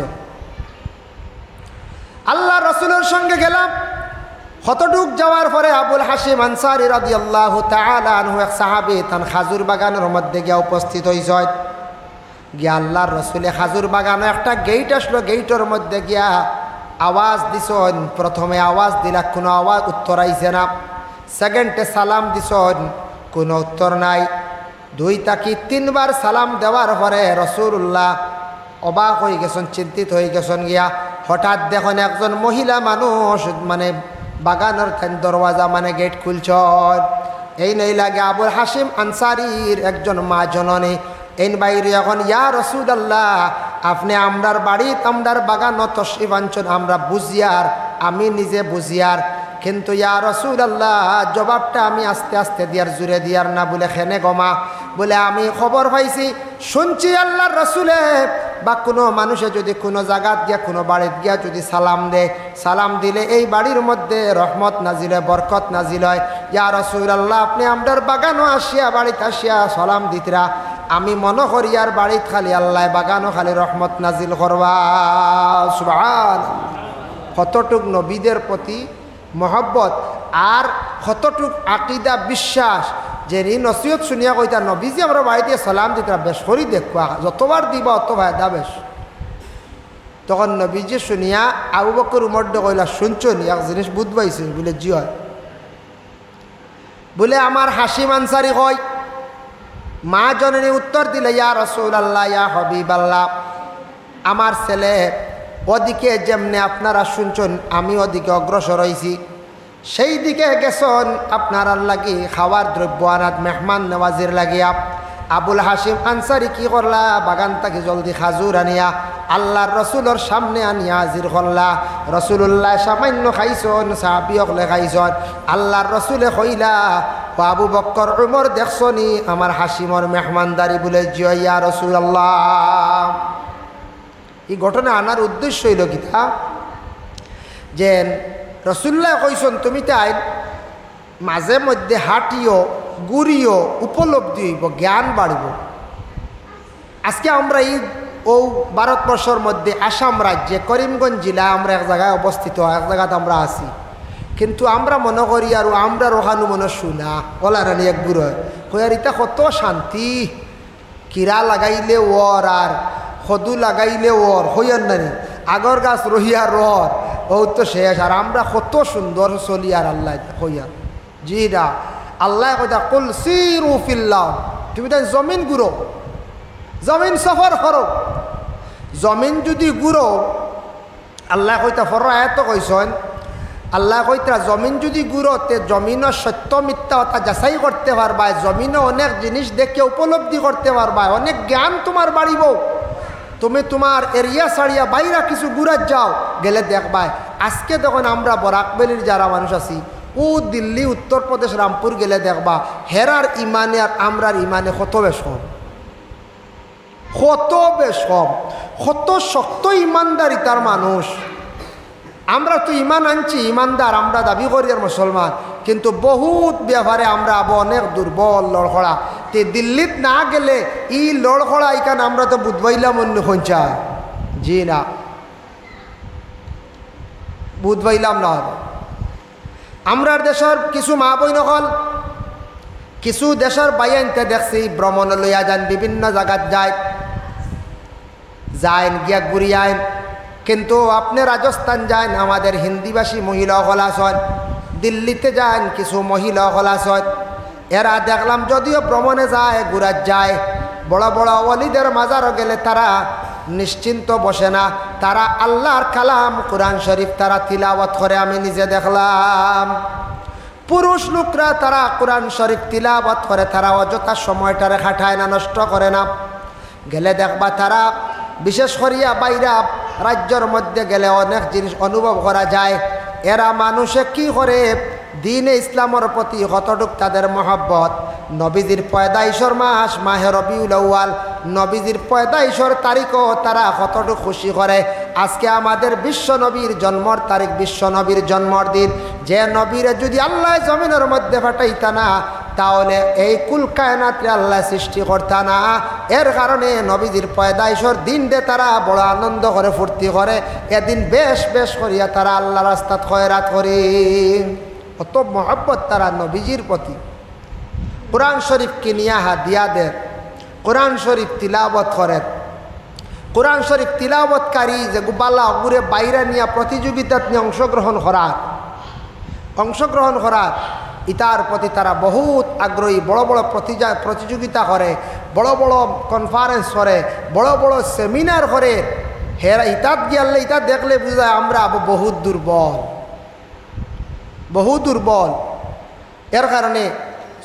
আল্লাহ রসুলের সঙ্গে গেলাম, কতটুক যাওয়ার পরে আবুল হাশিম আনসারী রাদিয়াল্লাহু তাআলা আনহু এক সাহাবী তান খাজুর বাগানের মধ্যে গিয়া উপস্থিত হইছ। গিয়া আল্লাহর রসুলে খাজুর বাগানে একটা গেইট আসলো, গেইটের মধ্যে গিয়া আওয়াজ দিছন। প্রথমে আওয়াজ দিলা, কোনো আওয়াজ উত্তর আইছে না। সেকেন্ডে সালাম দিছন, কোনো উত্তর নাই। 2 থেকে 3 বার সালাম দেওয়ার পরে রাসূলুল্লাহ অবাক হয়ে গেছেন, চিন্তিত হয়ে গেছেন। গিয়া হঠাৎ দেখুন একজন মহিলা মানুষ মানে বাগানের দরওয়াজা মানে গেট খুলছন। এই নেই লাগে আবুল হাশিম আনসারীর একজন মা জননী এই বাইরে এখন ইয়া রাসূলুল্লাহ আপনি আমরার বাড়িতে আমরার বাগান তশরিফ আনছেন, আমরা বুঝিয়ার, আমি নিজে বুঝিয়ার, কিন্তু ইয়া রাসূলুল্লাহ জবাবটা আমি আস্তে আস্তে দিয়ার জুড়ে দিয়ার না। বলে খেনে গমা, বলে আমি খবর পাইছি, শুনছি আল্লাহর রাসূলে বা কোনো মানুষে যদি কোনো জায়গাত গিয়া কোনো বাড়িতে গিয়া যদি সালাম দেয়, সালাম দিলে এই বাড়ির মধ্যে রহমত নাজিল হয়, বরকত নাজিল হয়। ইয়া রাসূলুল্লাহ আপনি আমরার বাগানও আসিয়া বাড়িতে আসিয়া সালাম দিতরা, আমি মনে করি আর বাড়িতে খালি আল্লাহ বাগানও খালি রহমত নাজিল করবা। সুবহানাল্লাহ, কতটুক নবীদের প্রতি মহব্বত আর কতটুক আকিদা বিশ্বাস যে এই নসিহত শুনিয়া কইতা নবীজি আমরা বাড়িতে সালাম দিতা বেশ করি দেখবা যতবার দিবা অত ফায়দা বেশ। তখন নবীজি শুনিয়া আবু বকর উমর কইলা শুনছো নি এক জিনিস বুঝবাইছি বলে জি হয়। বলে আমার হাসিম আনসারি কয় মা জননী উত্তর দিলে ইয়া রাসূলুল্লাহ ইয়া হাবিবাল্লাহ, আমার ছেলে ওদিকে যেমনে আপনারা শুনছেন আমি ওদিকে অগ্রসর হয়েছি, সেই দিকে গেছেন আপনার লাগি খাওয়ার দ্রব্য আনাত মেহমান নেওয়াজির লাগিয়া। আবুল হাসিম আনসারি কি করলা বাগান থেকে জলদি খাজুর আনিয়া আল্লাহর রসুলের সামনে আনিয়া হাজির করলা। রসুল্লাহ সামান্য খাইছন সাহাবিয়কলে খাইছন। আল্লাহর রসুলে কইলা ও আবু বক্কর উমর দেখছনি আমার হাসিমর মেহমানদারি বলে জিয়া রসুল্লাহ। এই ঘটনা আনার উদ্দেশ্য হইল কিতা যে রসুল্লাহ কইসন তুমি তাই মাঝে মধ্যে হাঁটিও গুড়িও উপলব্ধি হইব জ্ঞান বাড়ব। আজকে আমরা এই ও ভারতবর্ষের মধ্যে আসাম রাজ্যে করিমগঞ্জ জেলায় আমরা এক জায়গায় অবস্থিত, এক জায়গাতে আমরা আছি, কিন্তু আমরা মনে করি আর আমরা রোহানু মনে শুনা ওলা রানি এক বুড়ো কয়ার ইতা কত শান্তি, কিরা লাগাইলে ওর আর সদু লাগাইলে ওর হইয়ার নানি আগর গাছ রহিয়া রর ও তো শেষ, আর আমরা কত সুন্দর চলি আর আল্লাহ হইয়ার জি না। আল্লাহ কইতা কুল সিরু ফিল্লাহ, তুমি তাই জমিন ঘুরো, জমিন সফর করো। জমিন যদি ঘুরো আল্লাহ কইতা ফর আয়াত কইসন, আল্লাহ কইতা জমিন যদি ঘুরো তে জমিনের সত্য মিথ্যা ওটা যাচাই করতে পারবা, জমিনে অনেক জিনিস দেখে উপলব্ধি করতে পারবা, অনেক জ্ঞান তোমার বাড়িব। তুমি তোমার এরিয়া ছাড়িয়া বাইরা কিছু ঘুরার যাও গেলে দেখবা। আজকে তখন আমরা বরাকবেলির যারা মানুষ আছি ও দিল্লি উত্তরপ্রদেশ রামপুর গেলে দেখবা হেরার ইমানে আর আমরার ইমানে কত বেশ কম, কত বেশ কম, কত শক্ত ইমানদারিতার মানুষ। আমরা তো ইমান আনছি ইমানদার, আমরা দাবি করি আর মুসলমান, কিন্তু বহুত ব্যাপারে আমরা অনেক দুর্বল লড়খড়া। তে দিল্লিত না গেলে ই লড়খড়া এখানে আমরা তো বুধবাইলাম অন্য সঞ্চায় জি না বুধবাইলাম না। আমরা দেশের কিছু মা বই নকল কিছু দেশের বাইনতে দেখছি ভ্রমণ লইয়া যান, বিভিন্ন জায়গাত যায় যাইন গিয়া ঘুরি আইন, কিন্তু আপনি রাজস্থান যান আমাদের হিন্দিভাষী মহিলা হল আসন, দিল্লিতে যান কিছু মহিলা হল আসন, এরা দেখলাম যদিও ভ্রমণে যায় ঘুরার যায়, বড় বড় ওয়ালিদের মাজারও গেলে তারা নিশ্চিন্ত বসে না, তারা আল্লাহর কালাম কোরআন শরীফ তারা তিলাওয়াত করে। আমি নিজে দেখলাম পুরুষ লোকরা তারা কোরআন শরীফ তিলাওয়াত করে, তারা অযথা সময়টারে খাটায় না, নষ্ট করে না। গেলে দেখবা তারা বিশেষ করিয়া বাইরা রাজ্যের মধ্যে গেলে অনেক জিনিস অনুভব করা যায়। এরা মানুষে কি করে দিনে ইসলামের প্রতি কতটুক তাদের মহব্বত, নবীজির পয়দাইশর মাস মাহে রবিউল আউয়াল, নবীজির পয়দাইশর তারিখও তারা কতটুক খুশি করে। আজকে আমাদের বিশ্ব নবীর জন্মর তারিখ, বিশ্ব নবীর জন্মর দিন, যে নবীরে যদি আল্লাহ জমিনের মধ্যে পাঠাইতা না তাহলে এই কুল কায়নাতে আল্লাহ সৃষ্টি করতা না। এর কারণে নবীজির পয়দাইশর দিন দে তারা বড় আনন্দ করে ফুর্তি করে, এদিন বেশ বেশ করিয়া তারা আল্লাহ রাস্তাত খয়রাত করে, কত মহব্বত তারা নবীজির প্রতি। কোরআন শরীফ কিনিয়া হাদিয়া দেয়, কোরআন শরীফ তিলাবত করেন, কোরআন শরীফ তিলাবতকারী যে গুবালা ঘুরে বাইরে নিয়ে প্রতিযোগিতাত নিয়ে অংশগ্রহণ করার ইতার প্রতি তারা বহুত আগ্রহী। বড় বড় প্রতিযোগিতা করে, বড় বড় কনফারেন্স করে, বড় বড় সেমিনার করে। হেরা ইতাত গিয়ালে ইতা দেখলে বুঝায় আমরা বহুত দুর্বল, বহু দুর্বল। এর কারণে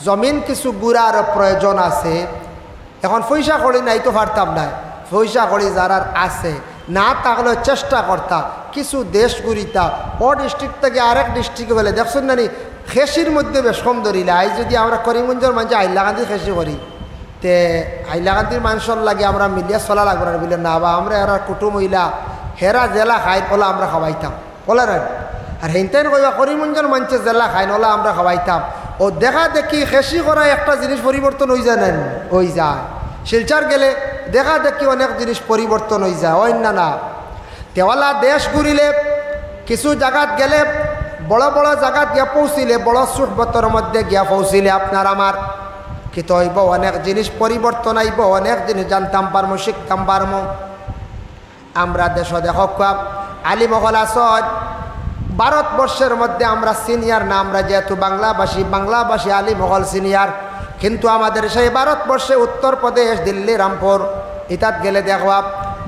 জমিন কিছু গুড়ার প্রয়োজন আছে। এখন পয়সা করি নাই তো পারতাম না, পয়সা করি যারার আছে না থাকলে চেষ্টা করতা কিছু দেশ ঘুরিতা, ও ডিস্ট্রিক্ট থেকে আরেক ডিস্ট্রিক্টে বলে দেখছেন না নি খেসির মধ্যে বেশ কম ধরিলে। আই যদি আমরা করিমগঞ্জের মানুষ হাইলাকান্দি খেসি করি তে হাইলাকান্দির মানুষের লাগে আমরা মিলিয়া চলা লাগবে না বলে না, বা আমরা এরা কুটুম হইলা হেরা জেলা খাই ওলা আমরা খাওয়াইতাম বলে না। আর হেনতেন কইবা করিমগঞ্জের মানুষের জেলা খাই ওলা আমরা খাওয়াইতাম। ও দেখা দেখি খেসি করা একটা জিনিস পরিবর্তন হয়ে যায়, নেন হয়ে যায়। শিলচার গেলে দেখা দেখি অনেক জিনিস পরিবর্তন হয়ে যায়, অন্য না। তেওলা দেশ ঘুরিলে কিছু জায়গাত গেলে বড় বড় জায়গাত গিয়া পৌঁছিলে, বড় সুহবতের মধ্যে গিয়া পৌঁছিলে আপনার আমার কিন্তু হইব অনেক জিনিস পরিবর্তন আইব, অনেক জিনিস জানতাম পারমো, শিখতাম পারমো। আমরা দেশ দেখক আলিম হল আসদ ভারতবর্ষের মধ্যে আমরা সিনিয়র না, আমরা যেহেতু বাংলাভাষী আলিম হল সিনিয়র, কিন্তু আমাদের সেই ভারতবর্ষে উত্তরপ্রদেশ, দিল্লি, রামপুর ইতাত গেলে দেখবা,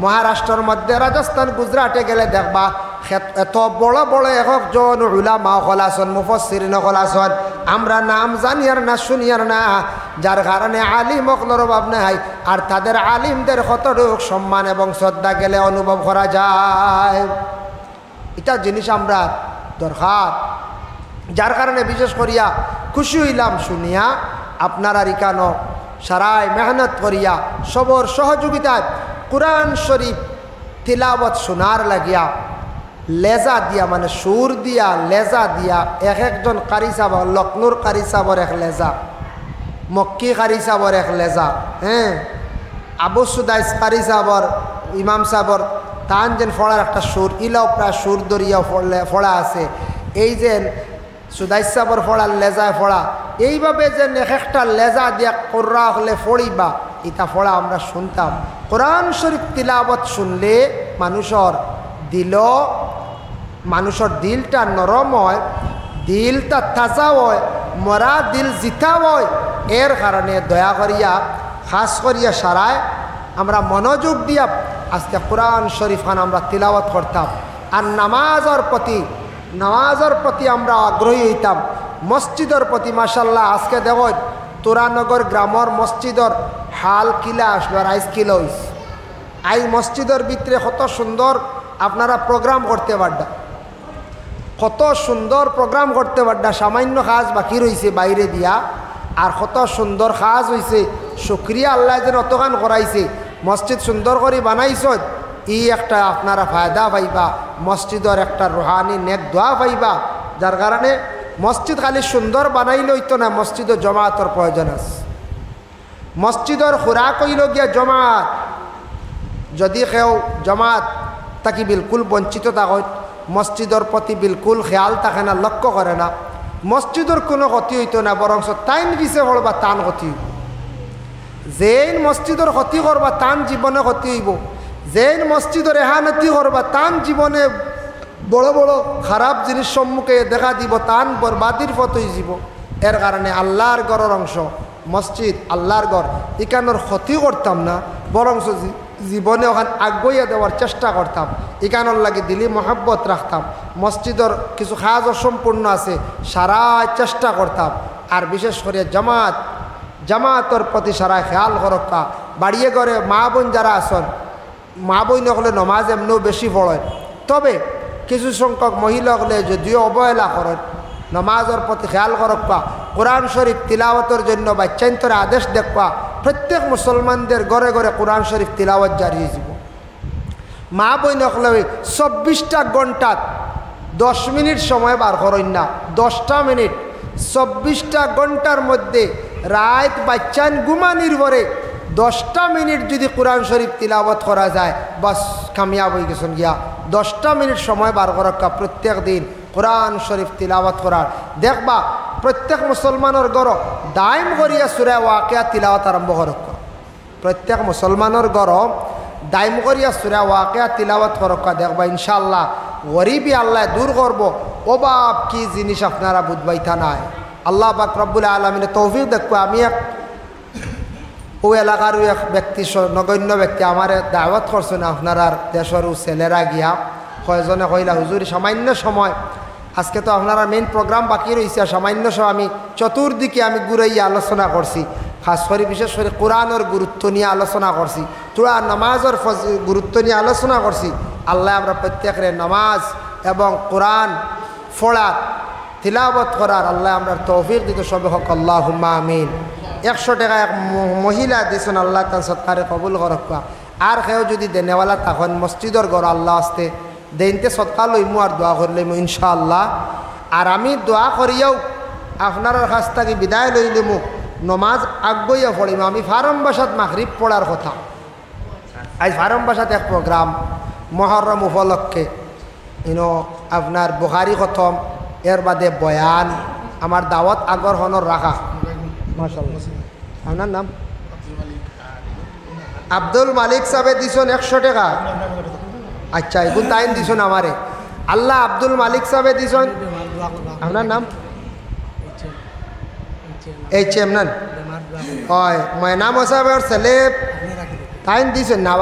মহারাষ্ট্রের মধ্যে রাজস্থান, গুজরাটে গেলে দেখবা এত বড় বড় একজন উলামা হল আসন, মুফাসসিরিন হল আসন, আমরা নাম জানিয়ার না শুনিয়ার না, যার কারণে আলিম হকলের অভাব নাই। আর তাদের আলিমদের কতটুক সম্মান এবং শ্রদ্ধা গেলে অনুভব করা যায়, এটা জিনিস আমরা দরকার। যার কারণে বিশেষ করিয়া খুশি হইলাম শুনিয়া আপনারা ইকানো সারাই মেহনত করিয়া সবর সহযোগিতায় কুরআন শরীফ তিলাওয়াত শোনার লাগিয়া লেজা দিয়া, মানে সুর দিয়া লেজা দিয়া, এক একজন কারি সাবর, লখনৌর কারি সাবর এক লেজা, মক্কি কারি সাবর এক লেজা, হ্যাঁ, আবু সুদাইস কারি সাবর, ইমাম সাবর তান যেন ফড়ার একটা সুর, ইলাও প্রায় সুর দরিয়া ফড়া আছে, এই যে সুদাইস সাবর ফড়ার লেজায় ফড়া, এইভাবে যে এক একটা লেজা দিয়া কোররা হলে ফড়িবা, ইটা ফড়া আমরা শুনতাম। কোরআন শরীফ তিলাওয়াত শুনলে মানুষের দিলটা নরম হয়, দিলটা তাজা হয়, মরা দিল জিতা হয়। এর কারণে দয়া করিয়া খাস করিয়া সারায় আমরা মনোযোগ দিয়া আজকে কোরআন শরীফ খান আমরা তিলাওয়াত করতাম। আর নামাজের প্রতি আমরা আগ্রহী হইতাম, মসজিদের প্রতি। মাশাল্লাহ আজকে দেখ তুরানগর গ্রামের মসজিদের হাল কিলা আসলো, আর আইস কিলা হইস, আই মসজিদের ভিতরে কত সুন্দর আপনারা প্রোগ্রাম করতে পারডা, কত সুন্দর প্রোগ্রাম করতে পারডা, সামান্য কাজ বাকি রয়েছে বাইরে দিয়া, আর কত সুন্দর কাজ হয়েছে। শুক্রিয়া আল্লাহ যেন অতখান করাইছে, মসজিদ সুন্দর করে বানাইছ, ই একটা আপনারা ফায়দা পাইবা, মসজিদের একটা রুহানি নেক দোয়া পাইবা। যার কারণে মসজিদ খালি সুন্দর বানাইলে হইতো না, মসজিদের জমাতের প্রয়োজন আছে। মসজিদের খুরাক হইল গিয়া জমাত। যদি কেউ জমাত তাকে বিলকুল বঞ্চিত থাকে, মসজিদের প্রতি বিলকুল খেয়াল থাকে না, লক্ষ্য করে না, মসজিদের কোনো ক্ষতি হইতো না, বরং তাইন পিছে করবা তান ক্ষতি হইব। যেন মসজিদের ক্ষতি করবা তান জীবনে ক্ষতি হইব, যেন মসজিদের এহানতি করবা তান জীবনে বড় বড় খারাপ জিনিস সম্মুখে দেখা দিব, তান বরবাদির পথ হয়ে যাব। এর কারণে আল্লাহর ঘরের অংশ মসজিদ, আল্লাহর ঘর, এখানোর ক্ষতি করতাম না, বরং জীবনে ওখানে আগুইয়া দেওয়ার চেষ্টা করতাম, এখানোর লাগে দিলি মহাব্বত রাখতাম। মসজিদের কিছু কাজ অসম্পূর্ণ আছে, সারা চেষ্টা করতাম। আর বিশেষ করে জামাতের প্রতি সারা খেয়াল করক্কা। বাড়িয়ে ঘরে মা বোন যারা আসন, মা বোন হলে নমাজ এমনিও বেশি পড়েন, তবে কিছু সংখ্যক মহিলা হলে যদিও অবহেলা করেন, নমাজের প্রতি খেয়াল করক্কা। কোরআন শরীফ তিলাওয়াতের জন্য বাচ্চান্তরে আদেশ দেখবা, প্রত্যেক মুসলমানদের ঘরে ঘরে কোরআন শরীফ তিলাওয়াত জারি হয়ে যাব। মা বোন হলে 24টা ঘন্টাত 10 মিনিট সময় বার করেন না, 10টা মিনিট, 24টা ঘন্টার মধ্যে রাত বাচ্চান ঘুমানির পরে 10টা মিনিট যদি কোরআন শরীফ তিলাওয়াত করা যায়, বাস কামিয়াব হয়ে গেছেন গিয়া। 10টা মিনিট সময় বার করা প্রত্যেক দিন কোরআন শরীফ তিলাওয়াত করার দেখবা, প্রত্যেক মুসলমানের ঘর দাইম করিয়া সূরা ওয়াকিয়া তিলাওয়াত আরম্ভ করক্কা। প্রত্যেক মুসলমানের ঘর দাইম করিয়া সূরা ওয়াকিয়া তিলাওয়াত করক্কা, দেখবা ইনশাআল্লাহ গরিবী আল্লাহ দূর করব। অভাব কি জিনিস আপনারা বুঝবাইতা নাই। আল্লাহ পাক রব্বুল আলামিনের তৌফিক দেখবা। আমি ও এলাকার এক ব্যক্তি, নগণ্য ব্যক্তি আমার দাওয়াত করছেন আপনার দেশের ছেলেরা গিয়া, কয়জনে কইলা হুজুর সামান্য সময়, আজকে তো আপনারা মেইন প্রোগ্রাম বাকি রয়েছে, সামান্য সময় আমি চতুর্দিকে আমি ঘুরাইয়া আলোচনা করছি, খাস করে বিশেষ করে কোরআনের গুরুত্ব নিয়ে আলোচনা করছি, তোরা নামাজের গুরুত্ব নিয়ে আলোচনা করছি। আল্লাহ আমরা প্রত্যেকের নামাজ এবং কোরআন পড়ার তিলাওয়াত করার আল্লাহ আমরা তৌফিক দিতে সবে হক, আল্লাহুম্মা আমিন। 100 টাকা এক মহিলা দিয়েছেন, আল্লাহ তার সৎকারে কবুল করক্কা। আর কেউ যদি দেনেওয়ালা তখন মসজিদের ঘর আল্লাহ আসতে দেনতে সৎকা লইমু আর দোয়া করলেমু ইনশাআল্লাহ। আর আমি দোয়া করিয়াও আপনার কাছ থেকে বিদায় লইলেমু, নমাজ আগুইয়া পড়িম। আমি ফার্ম বাসাত মাগরিব পড়ার কথা, আজ ফার্ম বাসাত এক প্রোগ্রাম মহরম উপলক্ষে, আপনার বুখারি খতম, এর বাদে বয়ান, আমার দাওয়াত আগর হনর রাখা, মাশাআল্লাহ আপনার নাম আব্দুল মালিক সাহেবে দিছেন 100 টাকা। আচ্ছা এগুন তাইন দিছেন আমারে আল্লাহ আব্দুল মালিক সাহেবে দিছেন। আপনার নাম এইচ এম নান হয় ময়না সাহেবের ছেলে তাইন দিছেন না।